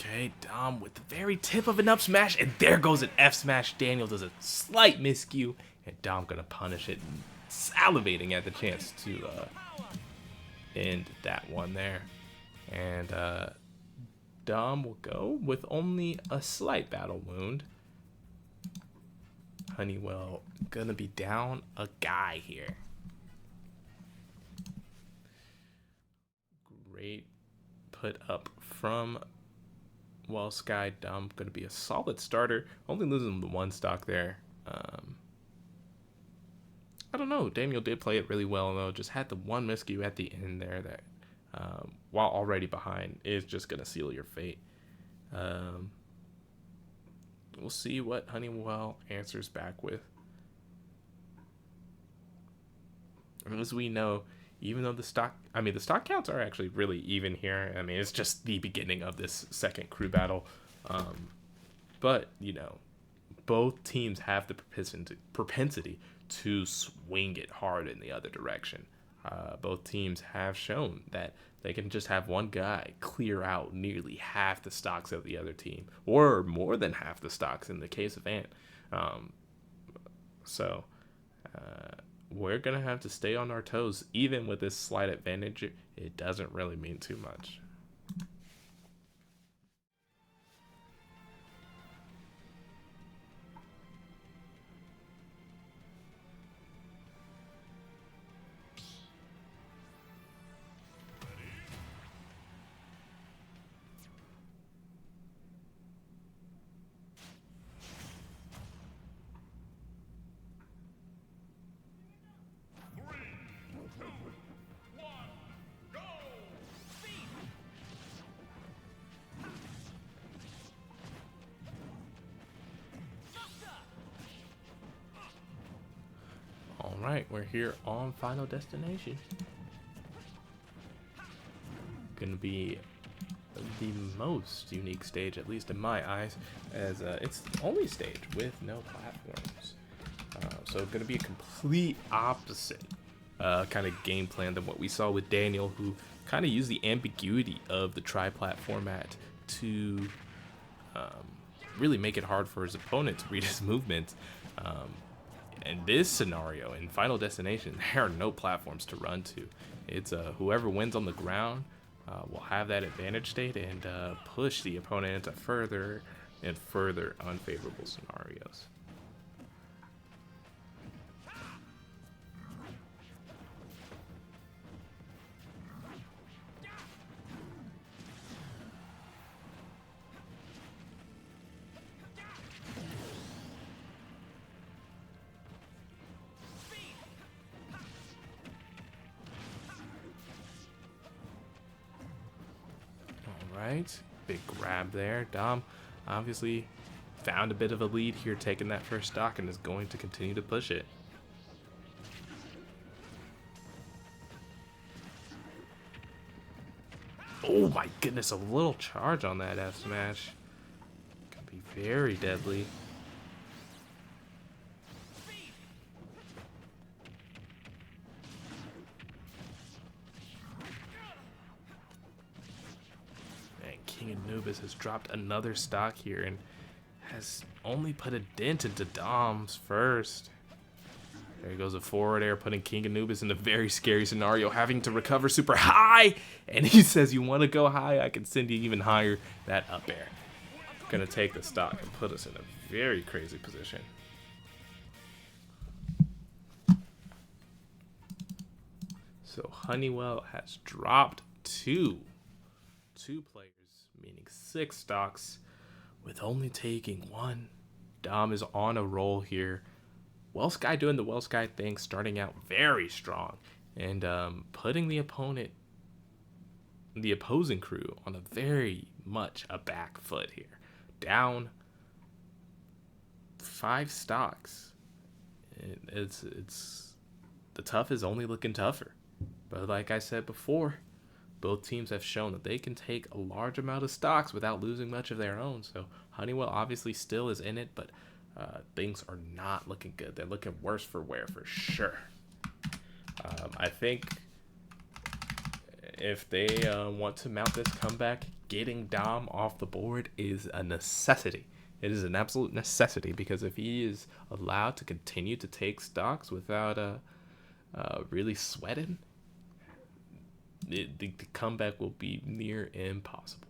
Okay, Dom with the very tip of an up smash, and there goes an F smash. Daniel does a slight miscue, and Dom gonna punish it, salivating at the chance to end that one there. And Dom will go with only a slight battle wound. Honeywell gonna be down a guy here. Great put up from WellSky. Dom going to be a solid starter, only losing the one stock there. I don't know, Daniel did play it really well though, just had the one miscue at the end there that while already behind is just going to seal your fate. We'll see what Honeywell answers back with. And as we know, even though the stock counts are actually really even here. I mean, it's just the beginning of this second crew battle. But, both teams have the propensity to swing it hard in the other direction. Both teams have shown that they can just have one guy clear out nearly half the stocks of the other team, or more than half the stocks in the case of Ant. So we're going to have to stay on our toes. Even with this slight advantage, it doesn't really mean too much. Alright, we're here on Final Destination. Gonna be the most unique stage, at least in my eyes, as it's the only stage with no platforms. So gonna be a complete opposite kind of game plan than what we saw with Daniel, who kind of used the ambiguity of the tri-plat format to really make it hard for his opponent to read his movements. In this scenario, in Final Destination, there are no platforms to run to. It's whoever wins on the ground will have that advantage state and push the opponent into further and further unfavorable scenarios. Right, big grab there. Dom obviously found a bit of a lead here, taking that first stock, and is going to continue to push it. Oh my goodness, a little charge on that F smash. Can be very deadly. King Anubis has dropped another stock here and has only put a dent into Dom's first. There goes a forward air, putting King Anubis in a very scary scenario, having to recover super high. And he says, you want to go high? I can send you even higher. That up air. Going to take the stock and put us in a very crazy position. So Honeywell has dropped two players, meaning 6 stocks, with only taking 1. Dom is on a roll here. WellSky doing the WellSky thing, starting out very strong and putting the opposing crew on a very much a back foot here. Down 5 stocks. It's the tough is only looking tougher. But like I said before, both teams have shown that they can take a large amount of stocks without losing much of their own. So Honeywell obviously still is in it, but things are not looking good. They're looking worse for wear for sure. I think if they want to mount this comeback, getting Dom off the board is a necessity. It is an absolute necessity, because if he is allowed to continue to take stocks without really sweating, the comeback will be near impossible.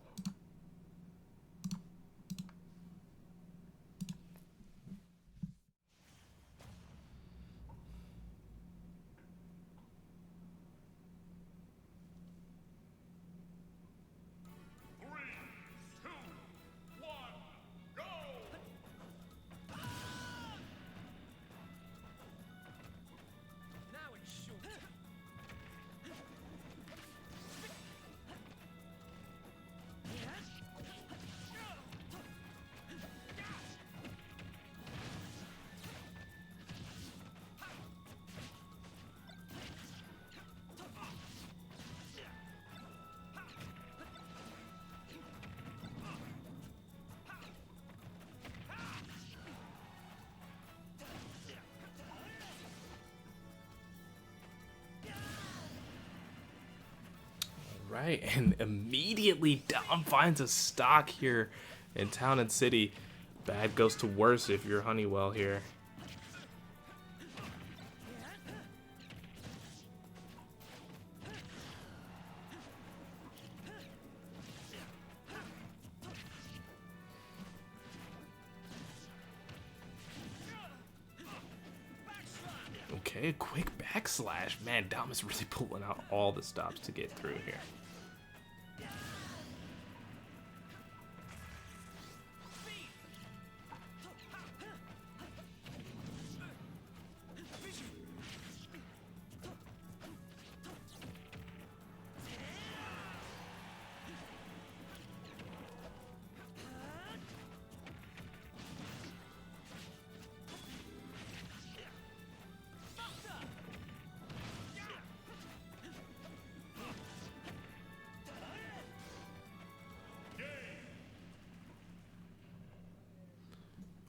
right, and immediately Dom finds a stock here in Town and City. Bad goes to worse if you're Honeywell here. Okay, a quick backslash. Man, Dom is really pulling out all the stops to get through here.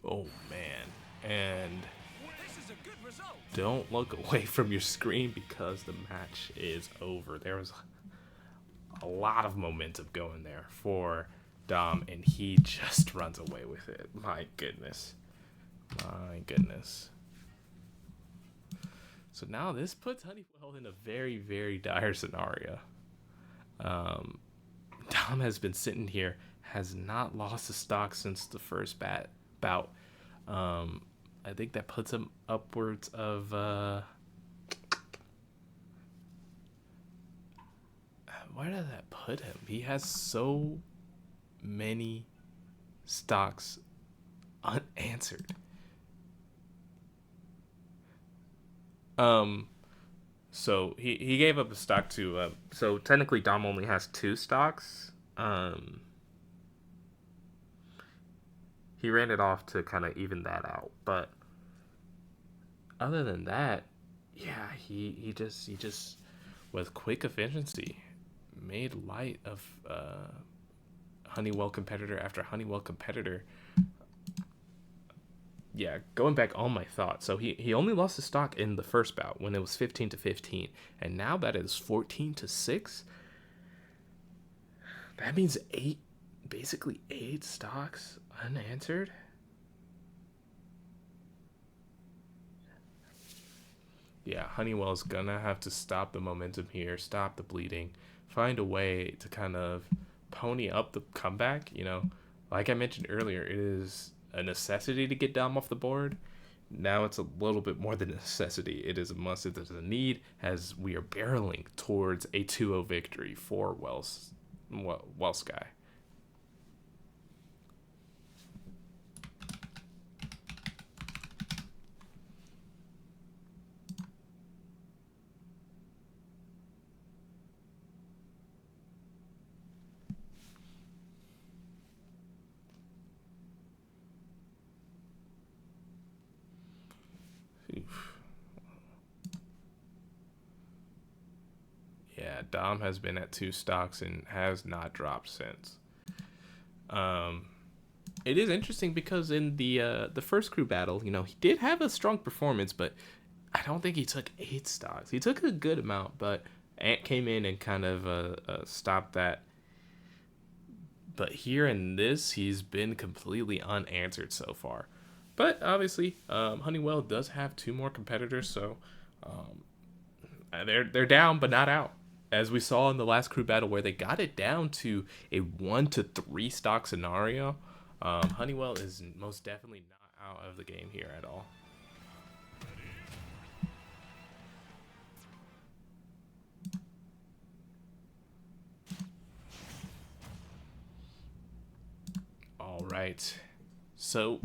Oh man, and don't look away from your screen because the match is over. There was a lot of momentum going there for Dom, and he just runs away with it. My goodness. My goodness. So now this puts Honeywell in a very, very dire scenario. Dom has been sitting here, has not lost a stock since the first bout. I think that puts him upwards of where does that put him? He has so many stocks unanswered. So he gave up a stock to so technically Dom only has 2 stocks. He ran it off to kind of even that out, but other than that, yeah, he just with quick efficiency made light of Honeywell competitor after Honeywell competitor. Yeah, going back on my thoughts. So he only lost his stock in the first bout when it was 15-15, and now that it is 14-6. That means basically 8 stocks unanswered. Yeah, Honeywell's gonna have to stop the momentum here, stop the bleeding, find a way to kind of pony up the comeback. Like I mentioned earlier, it is a necessity to get Dom off the board. Now it's a little bit more than a necessity. It is a must. It is a need, as we are barreling towards a 2-0 victory for WellSky. Yeah, Dom has been at 2 stocks and has not dropped since. It is interesting because in the first crew battle, he did have a strong performance, but I don't think he took 8 stocks. He took a good amount, but Ant came in and kind of stopped that. But here in this, he's been completely unanswered so far. But obviously, Honeywell does have 2 more competitors, so they're down but not out. As we saw in the last crew battle where they got it down to a 1-3 stock scenario, Honeywell is most definitely not out of the game here at all. All right. So,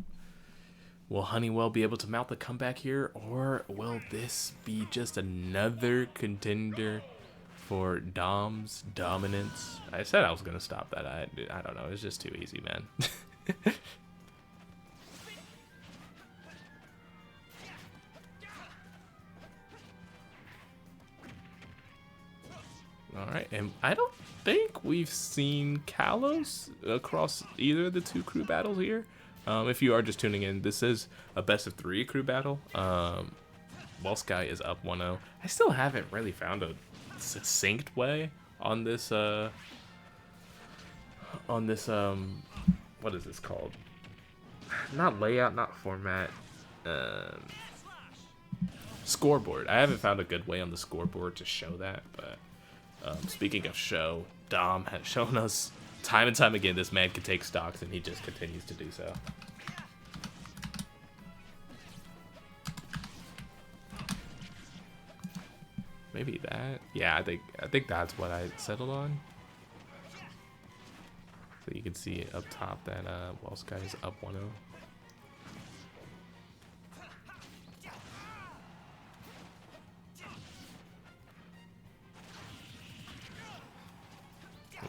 will Honeywell be able to mount the comeback here, or will this be just another contender for Dom's dominance? I said I was going to stop that. I don't know. It's just too easy, man. All right, and I don't think we've seen Kalos across either of the 2 crew battles here. If you are just tuning in, this is a best of 3 crew battle. WellSky is up 1-0. I still haven't really found a succinct way on this what is this called? Not layout, not format. Um, Scoreboard. I haven't found a good way on the scoreboard to show that, but speaking of show, Dom has shown us time and time again this man can take stocks, and he just continues to do so. Maybe that. Yeah, I think that's what I settled on. So you can see up top that WellSky is up 1-0.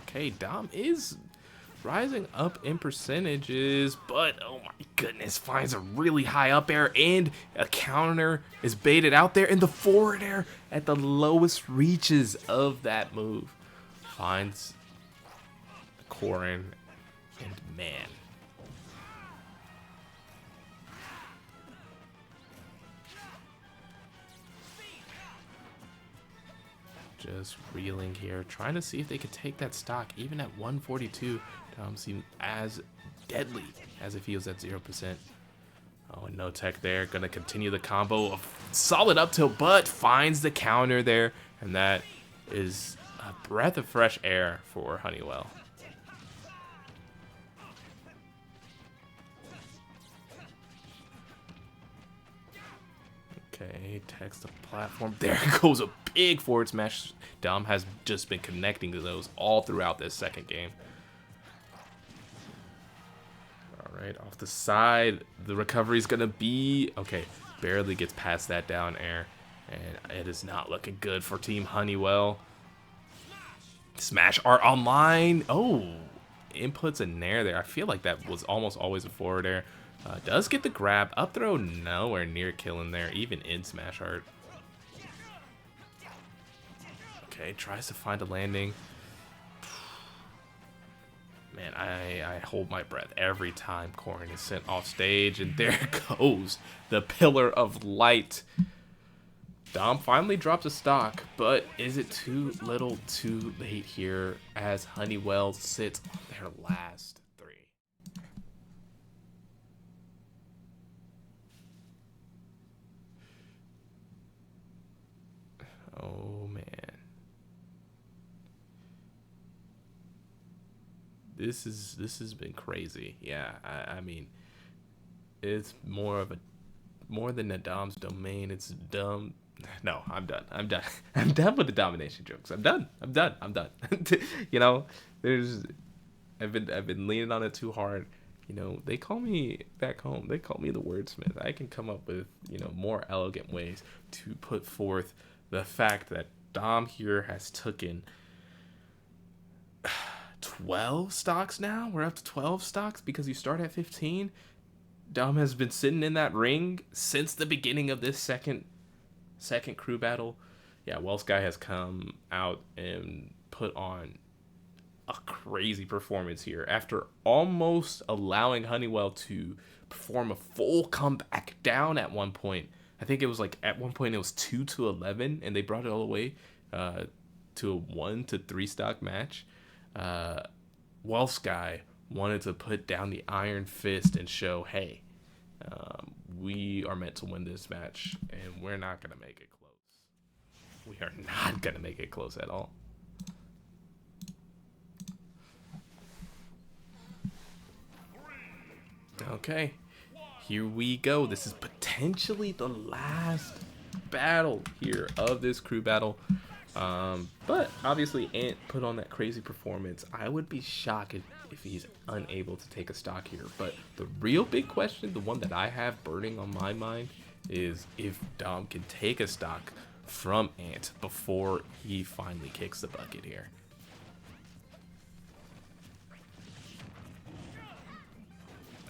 Okay, Dom is rising up in percentages, but oh my goodness, finds a really high up air and a counter is baited out there, and the forward air at the lowest reaches of that move finds Corin, and man. Just reeling here, trying to see if they could take that stock. Even at 142, Dom seemed as deadly as if he was at 0%. Oh, and no tech there. Gonna continue the combo of solid up tilt, but finds the counter there. And that is a breath of fresh air for Honeywell. Okay, text the platform. There goes a big forward smash. Dom has just been connecting to those all throughout this second game. All right, off the side. The recovery is going to be... Okay, barely gets past that down air. And it is not looking good for Team Honeywell. Smash art online. Oh, inputs in there. I feel like that was almost always a forward air. Does get the grab. Up throw nowhere near killing there, even in smash art. Okay, tries to find a landing. Man, I hold my breath every time Corin is sent off stage, and there goes the pillar of light. Dom finally drops a stock, but is it too little too late here as Honeywell sits on their last three? Oh man. This has been crazy. Yeah, I mean, it's more than a Dom's domain. It's dumb. No, I'm done. I'm done. I'm done with the domination jokes. I'm done. You know, I've been leaning on it too hard. You know, they call me back home. They call me the wordsmith. I can come up with, you know, more elegant ways to put forth the fact that Dom here has taken 12 stocks now. We're up to 12 stocks because you start at 15. Dom has been sitting in that ring since the beginning of this second crew battle. Yeah, WellSky has come out and put on a crazy performance here after almost allowing Honeywell to perform a full comeback down at one point. I think it was like at one point it was 2-11, and they brought it all the way to a 1-3 stock match. WellSky wanted to put down the iron fist and show, hey, we are meant to win this match, and we're not going to make it close. We are not going to make it close at all. Okay, here we go. This is potentially the last battle here of this crew battle. But obviously Ant put on that crazy performance. I would be shocked if he's unable to take a stock here. But the real big question, the one that I have burning on my mind, is if Dom can take a stock from Ant before he finally kicks the bucket here.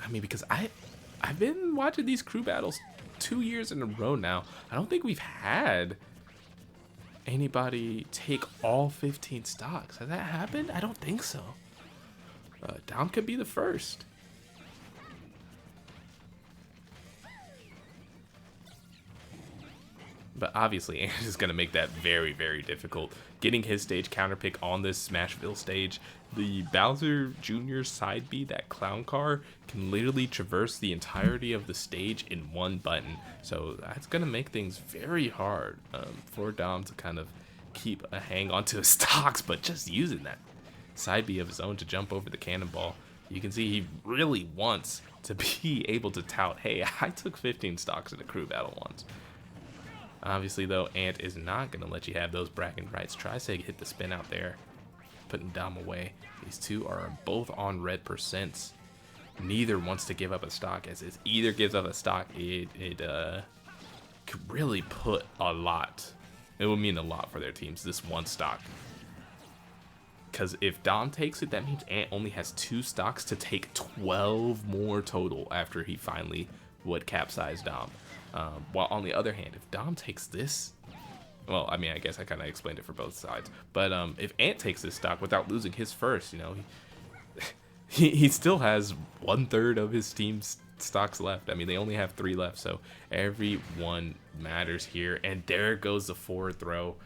I mean, because I've been watching these crew battles 2 years in a row now. I don't think we've had anybody take all 15 stocks. Has that happened? I don't think so. Dom could be the first. But obviously, Ant is going to make that very, very difficult. Getting his stage counter pick on this Smashville stage, the Bowser Jr. side B, that clown car, can literally traverse the entirety of the stage in one button. So that's going to make things very hard for Dom to kind of keep a hang onto his stocks, but just using that side B of his own to jump over the cannonball. You can see he really wants to be able to tout, hey, I took 15 stocks in a crew battle once. Obviously, though, Ant is not going to let you have those bragging rights. Tries to hit the spin out there, putting Dom away. These two are both on red percents. Neither wants to give up a stock, as it either gives up a stock, it could really put a lot. It would mean a lot for their teams, this one stock. Because if Dom takes it, that means Ant only has 2 stocks to take 12 more total after he finally would capsize Dom. While on the other hand, if Dom takes this, well, I mean, I guess I kind of explained it for both sides. But if Ant takes this stock without losing his first, you know, he still has 1/3 of his team's stocks left. I mean, they only have 3 left, so every one matters here. And there goes the forward throw,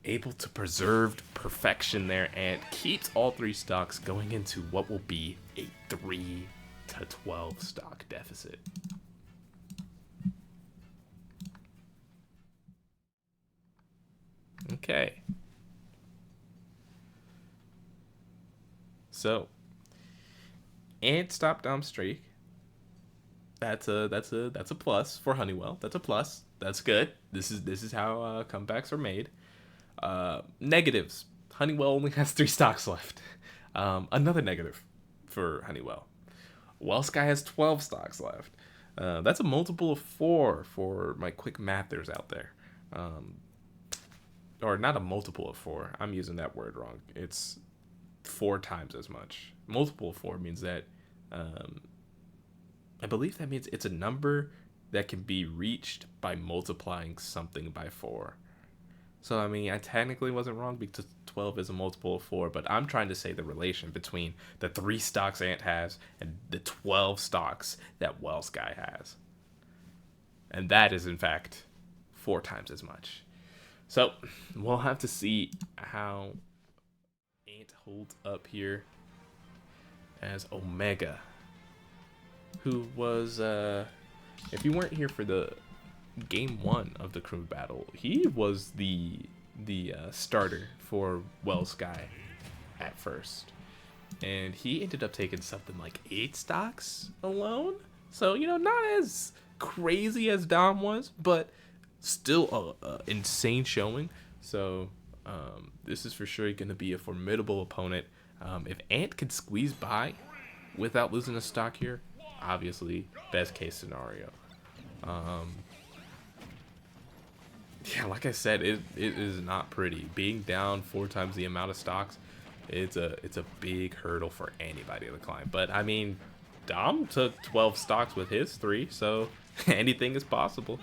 able to preserve perfection there, and keeps all 3 stocks going into what will be a 3-12 stock deficit. Okay. So, Ant stopped Dom's streak. That's a plus for Honeywell. That's a plus. That's good. This is how comebacks are made. Negatives. Honeywell only has 3 stocks left. Another negative for Honeywell. WellSky has 12 stocks left. That's a multiple of 4 for my quick mathers out there. Or not a multiple of 4. I'm using that word wrong. It's 4 times as much. Multiple of 4 means that, I believe that means it's a number that can be reached by multiplying something by 4. So, I mean, I technically wasn't wrong because 12 is a multiple of 4, but I'm trying to say the relation between the 3 stocks Ant has and the 12 stocks that WellSky has. And that is, in fact, 4 times as much. So, we'll have to see how Ant holds up here as Omega, who was, if you weren't here for the game 1 of the crew battle, he was the starter for WellSky at first. And he ended up taking something like 8 stocks alone. So, you know, not as crazy as Dom was, but still a insane showing. So this is for sure going to be a formidable opponent. If Ant can squeeze by without losing a stock here, obviously best case scenario. Yeah, like I said, it is not pretty. Being down 4 times the amount of stocks, it's a big hurdle for anybody to climb. But I mean, Dom took 12 stocks with his 3, so anything is possible.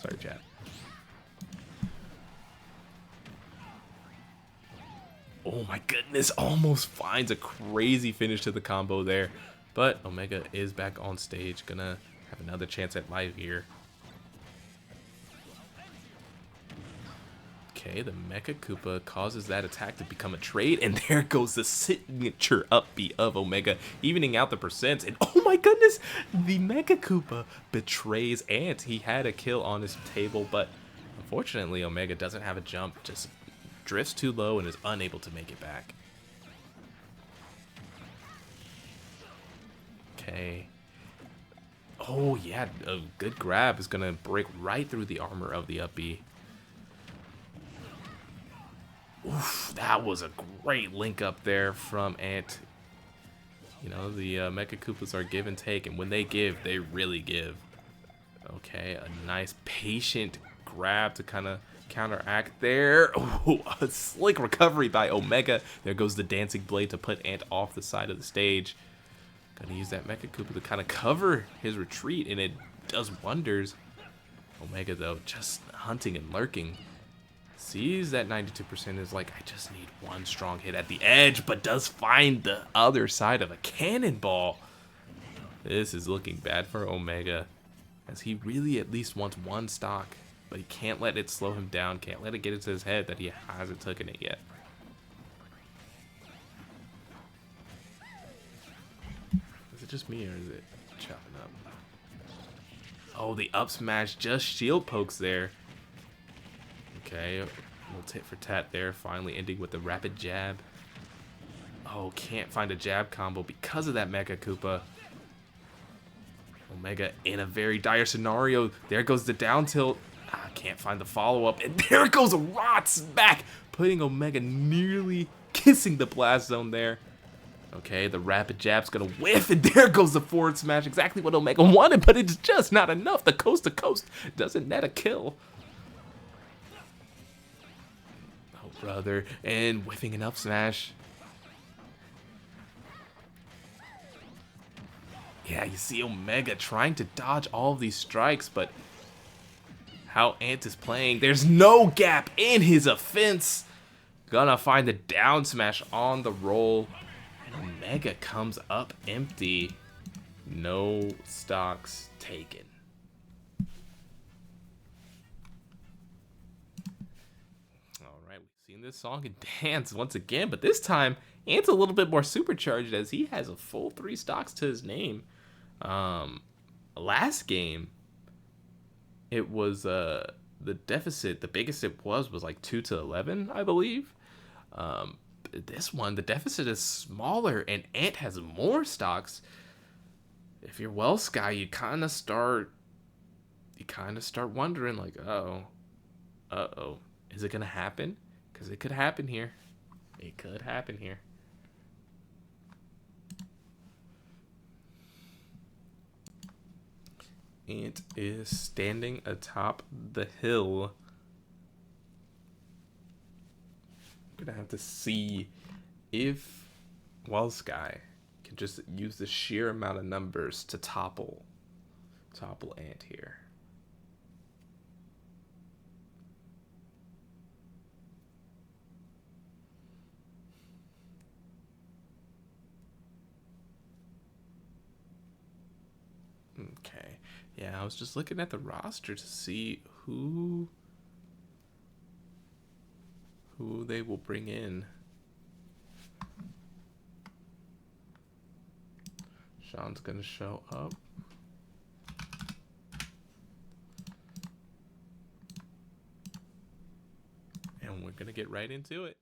Sorry, chat. Oh my goodness, almost finds a crazy finish to the combo there. But Omega is back on stage, gonna have another chance at life here. Okay, the Mecha Koopa causes that attack to become a trade, and there goes the signature up B of Omega, evening out the percents. And oh my goodness, the Mecha Koopa betrays Ant. He had a kill on his table, but unfortunately, Omega doesn't have a jump, just drifts too low and is unable to make it back. Okay. Oh yeah, a good grab is gonna break right through the armor of the up B. Oof, that was a great link up there from Ant. You know, the Mecha Koopas are give and take, and when they give, they really give. Okay, a nice patient grab to kind of counteract there. Ooh, a slick recovery by Omega. There goes the dancing blade to put Ant off the side of the stage. Gonna use that Mecha Koopa to kind of cover his retreat, and it does wonders. Omega, though, just hunting and lurking. Sees that 92% is like, I just need one strong hit at the edge, but does find the other side of a cannonball. This is looking bad for Omega, as he really at least wants one stock, but he can't let it slow him down, can't let it get into his head that he hasn't taken it yet. Is it just me or is it chopping up? Oh, the up smash just shield pokes there. Okay, little tit for tat there, finally ending with the rapid jab. Oh, can't find a jab combo because of that Mecha Koopa. Omega in a very dire scenario. There goes the down tilt. Can't find the follow-up. And there goes Rots back, putting Omega nearly kissing the blast zone there. Okay, the rapid jab's gonna whiff, and there goes the forward smash. Exactly what Omega wanted, but it's just not enough. The coast to coast doesn't net a kill. Oh, brother. And whiffing an up smash. Yeah, you see Omega trying to dodge all of these strikes, but how Ant is playing, there's no gap in his offense. Gonna find the down smash on the roll. And Omega comes up empty. No stocks taken. Alright, we've seen this song and dance once again, but this time Ant's a little bit more supercharged as he has a full 3 stocks to his name. Last game, it was the deficit. The biggest it was like 2-11, I believe. This one, the deficit is smaller, and Ant has more stocks. If you're WellSky, you kind of start wondering like, uh-oh, is it gonna happen? Because it could happen here. It could happen here. Ant is standing atop the hill. I'm gonna have to see if WellSky can just use the sheer amount of numbers to topple Ant here. Okay. Yeah, I was just looking at the roster to see who they will bring in. Sean's gonna show up. And we're gonna get right into it.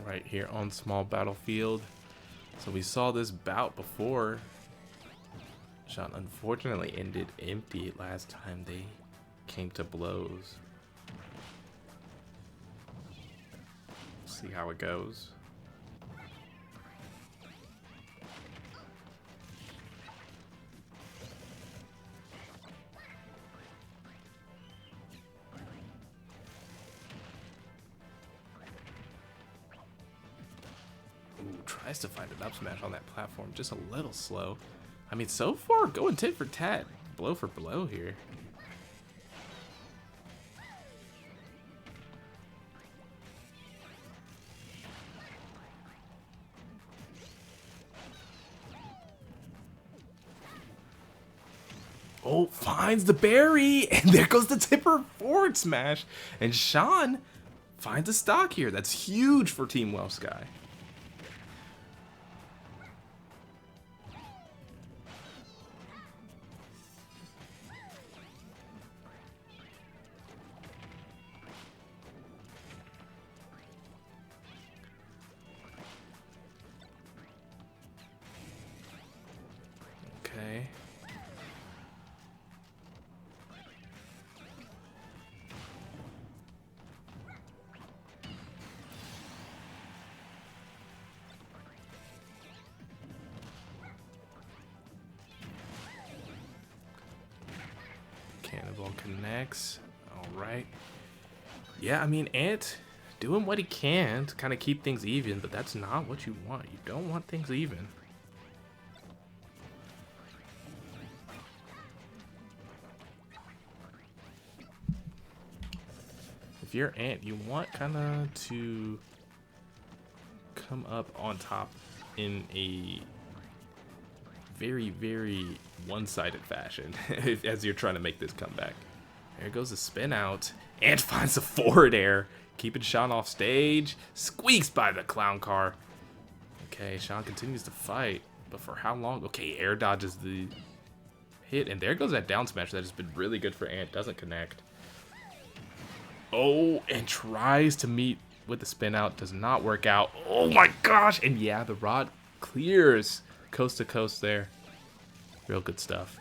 Right here on small battlefield. So we saw this bout before. Sean unfortunately ended empty last time they came to blows. See how it goes. Tries to find an up smash on that platform, just a little slow. I mean, so far going tit for tat, blow for blow here. Oh, finds the berry, and there goes the tipper forward smash. And Sean finds a stock here. That's huge for Team WellSky. Okay. connects. All right. Yeah, I mean, Ant doing what he can to kind of keep things even, but that's not what you want. You don't want things even. If you're Ant, you want kind of to come up on top in a very, very one-sided fashion as you're trying to make this comeback. There goes the spin out. And finds the forward air. Keeping Sean off stage. Squeaks by the clown car. Okay, Sean continues to fight. But for how long? Okay, air dodges the hit. And there goes that down smash that has been really good for Ant. Doesn't connect. Oh, and tries to meet with the spin out. Does not work out. Oh my gosh. And yeah, the rod clears coast to coast there. Real good stuff.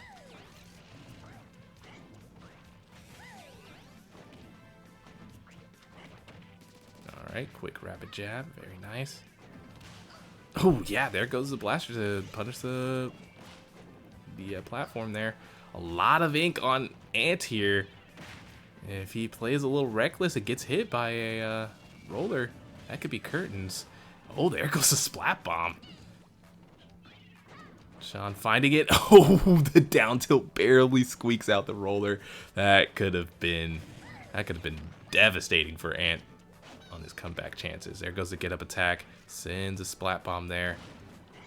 Alright, quick rapid jab. Very nice. Oh, yeah, there goes the blaster to punish the platform there. A lot of ink on Ant here. If he plays a little reckless, it gets hit by a roller. That could be curtains. Oh, there goes the splat bomb. Sean finding it. Oh, the down tilt barely squeaks out the roller. That could have been devastating for Ant on his comeback chances. There goes the get up attack. Sends a splat bomb there.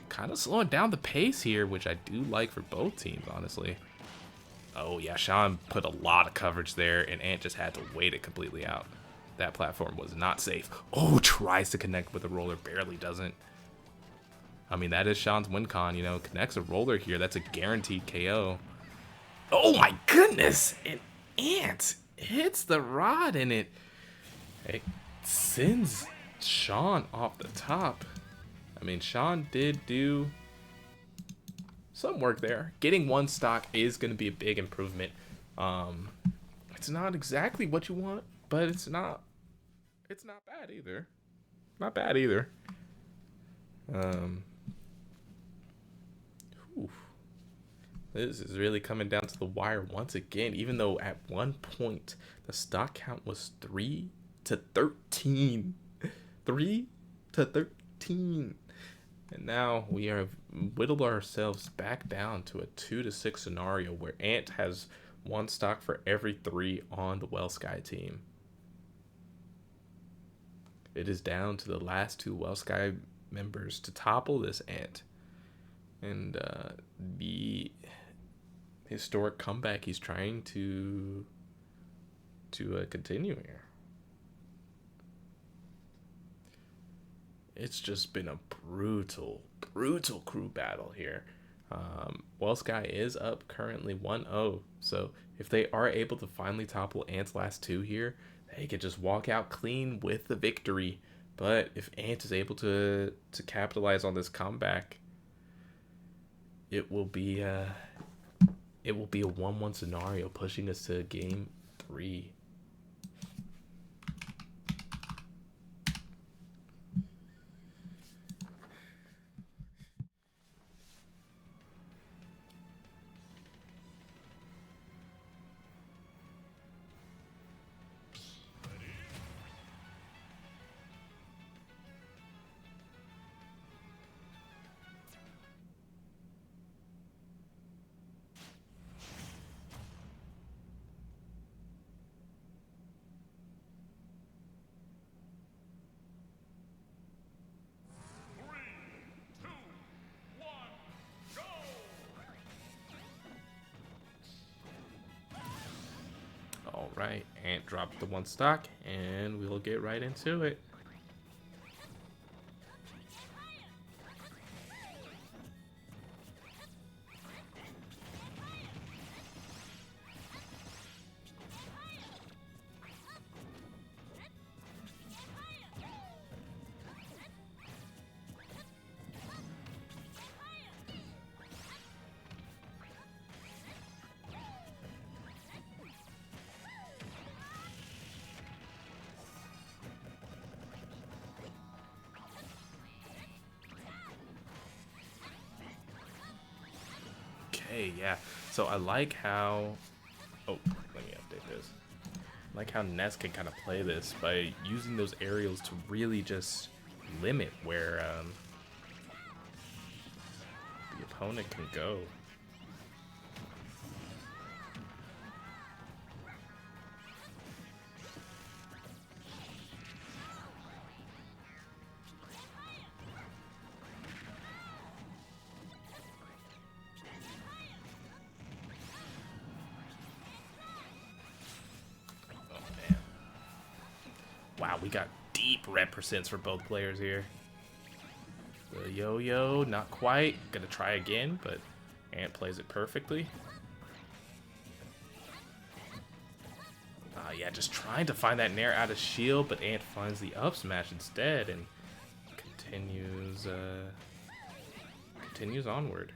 Kind of slowing down the pace here, which I do like for both teams, honestly. Oh yeah, Sean put a lot of coverage there, and Ant just had to wait it completely out. That platform was not safe. Oh, tries to connect with a roller, barely doesn't. I mean, that is Sean's win con, you know, connects a roller here. That's a guaranteed KO. Oh my goodness! And Ant hits the rod and it sends Sean off the top. I mean, Sean did do some work there. Getting one stock is going to be a big improvement. It's not exactly what you want, but it's not bad either. Not bad either. This is really coming down to the wire once again, even though at one point the stock count was 3 to 13. 3 to 13. And now we have whittled ourselves back down to a 2 to 6 scenario where Ant has one stock for every 3 on the WellSky team. It is down to the last 2 WellSky members to topple this Ant. And the historic comeback he's trying to continue here. It's just been a brutal crew battle here. WellSky is up currently 1-0. So if they are able to finally topple Ant's last 2 here, they could just walk out clean with the victory. But if Ant is able to capitalize on this comeback, it will be a 1-1 scenario, pushing us to game 3. Alright, Ant dropped the 1 stock, and we'll get right into it. Okay, yeah. So I like how... Oh, let me like how Ness can kind of play this by using those aerials to really just limit where the opponent can go. Wow, we got deep rep percents for both players here. The yo-yo, not quite. Gonna try again, but Ant plays it perfectly. Yeah, just trying to find that nair out of shield, but Ant finds the up smash instead and continues onward.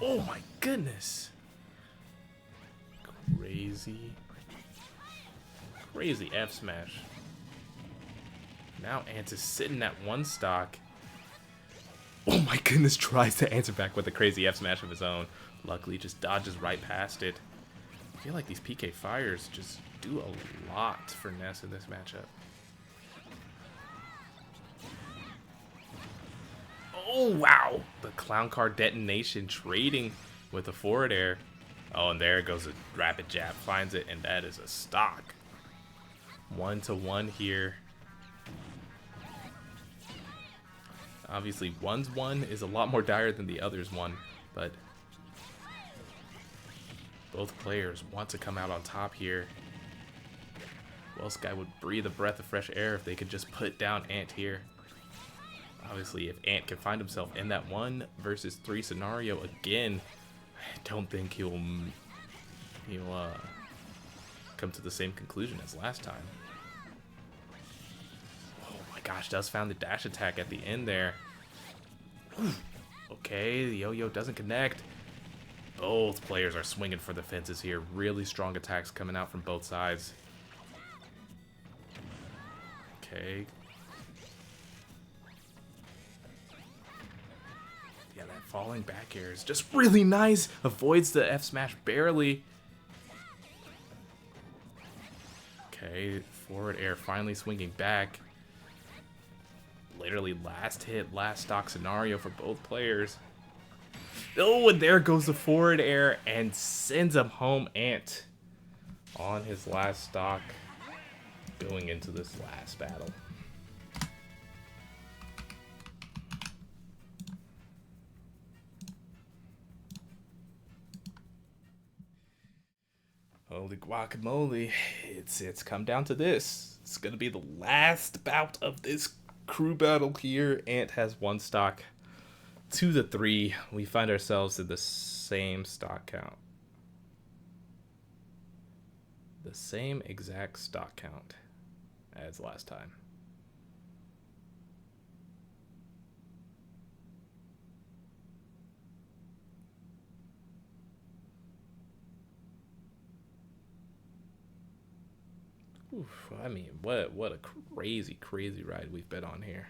Oh my goodness. Crazy F smash. Now Ant is sitting at one stock. Oh my goodness, tries to answer back with a crazy F smash of his own. Luckily just dodges right past it. I feel like these PK fires just do a lot for Ness in this matchup. Oh, wow. The clown car detonation trading with a forward air. Oh, and there goes a rapid jab. Finds it, and that is a stock. 1-1 here. Obviously, one's one is a lot more dire than the other's one, but both players want to come out on top here. WellSky would breathe a breath of fresh air if they could just put down Ant here. Obviously, if Ant can find himself in that 1 versus 3 scenario again, I don't think he'll come to the same conclusion as last time. Oh my gosh, does found the dash attack at the end there. Okay, the yo-yo doesn't connect. Both players are swinging for the fences here. Really strong attacks coming out from both sides. Okay. Yeah, that falling back air is just really nice. Avoids the F smash barely. Okay, forward air finally swinging back. Literally last hit, last stock scenario for both players. Oh, and there goes the forward air and sends him home. Ant on his last stock going into this last battle. Holy guacamole, it's come down to this. It's gonna be the last bout of this crew battle here. Ant has 1 stock. 2-3, we find ourselves in the same stock count. The same exact stock count as last time. Oof, I mean, what a crazy ride we've been on here.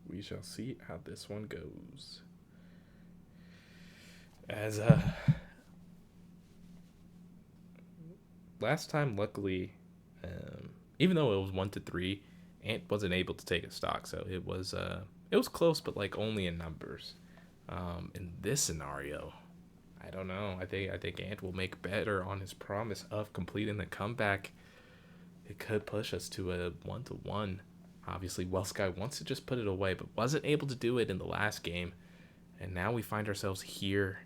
We shall see how this one goes. As last time, luckily, even though it was 1-3, Ant wasn't able to take a stock, so it was close, but like only in numbers. In this scenario, I don't know. I think Ant will make better on his promise of completing the comeback. It could push us to a 1-1. Obviously, WellSky wants to just put it away, but wasn't able to do it in the last game. And now we find ourselves here.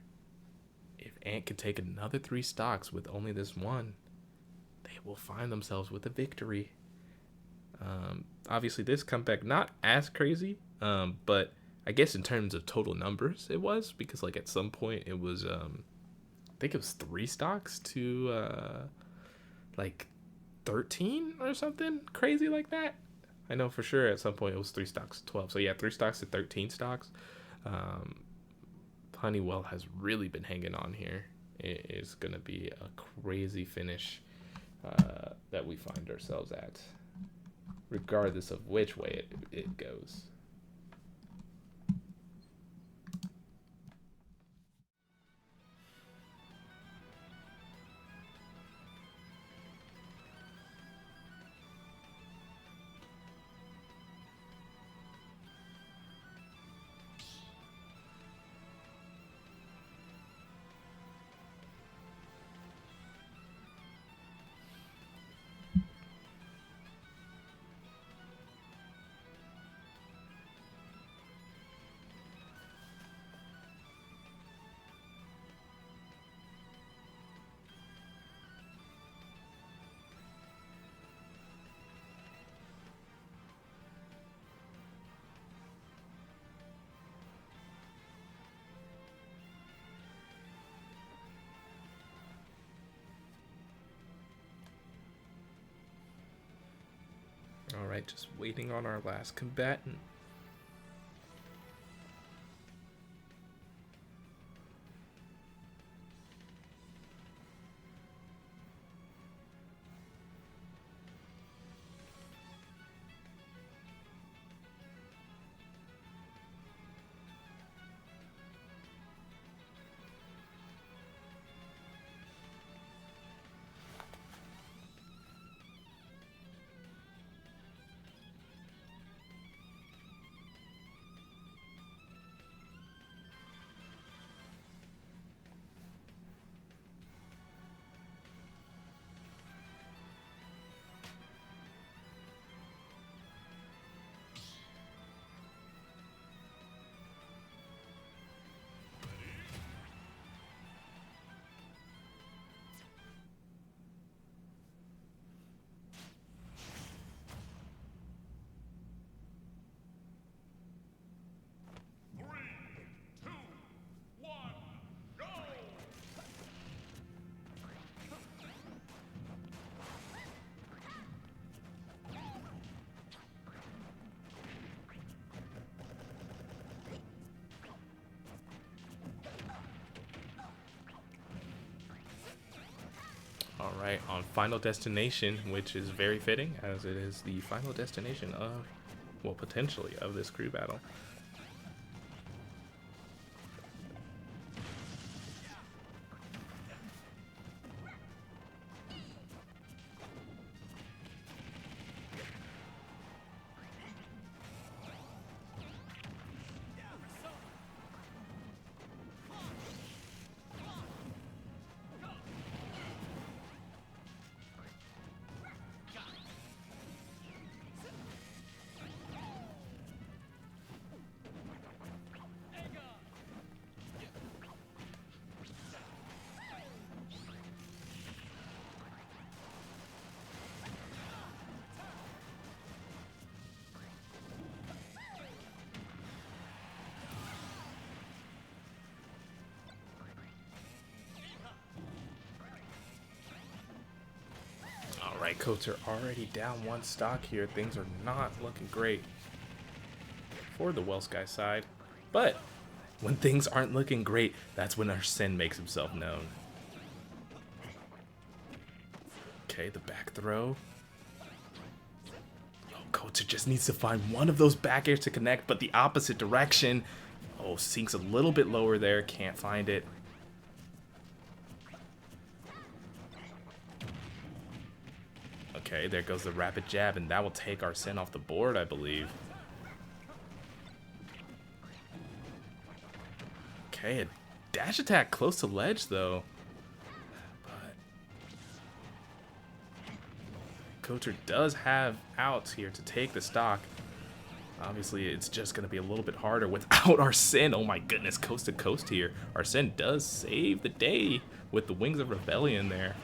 If Ant could take another 3 stocks with only this one, they will find themselves with a victory. Obviously, this comeback not as crazy, but I guess in terms of total numbers, it was, because like at some point it was, I think it was 3 stocks to like 13 or something crazy like that. I know for sure at some point it was 3 stocks to 12. So yeah, 3 stocks to 13 stocks. Um, Honeywell has really been hanging on here. It is going to be a crazy finish that we find ourselves at, regardless of which way it goes. All right, just waiting on our last combatant. All right, on Final Destination, which is very fitting as it is the final destination of, well, potentially of this crew battle. All right, Coats are already down 1 stock here. Things are not looking great for the WellSky side. But when things aren't looking great, that's when our Sin makes himself known. Okay, the back throw. Oh, Coats just needs to find one of those back airs to connect, but the opposite direction. Oh, sinks a little bit lower there. Can't find it. Okay, there goes the rapid jab, and that will take our Sin off the board, I believe. Okay, a dash attack close to ledge, though. But Coacher does have outs here to take the stock. Obviously, it's just going to be a little bit harder without our Sin. Oh my goodness, coast to coast here. Our Sin does save the day with the Wings of Rebellion there.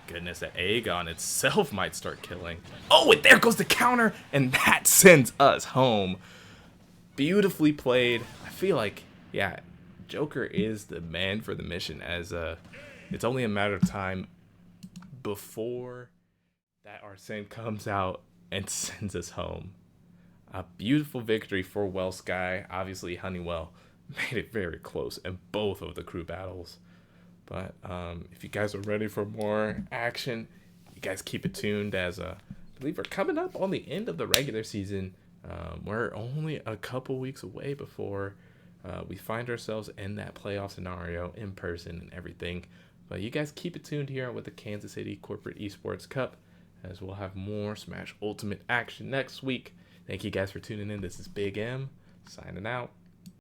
Goodness, that Aegon itself might start killing. Oh, and there goes the counter, and that sends us home. Beautifully played. I feel like, yeah, Joker is the man for the mission, as it's only a matter of time before that Arsene comes out and sends us home. A beautiful victory for WellSky. Obviously, Honeywell made it very close in both of the crew battles. But if you guys are ready for more action, you guys keep it tuned as I believe we're coming up on the end of the regular season. We're only a couple weeks away before we find ourselves in that playoff scenario in person and everything. But you guys keep it tuned here with the Kansas City Corporate Esports Cup, as we'll have more Smash Ultimate action next week. Thank you guys for tuning in. This is Big M, signing out.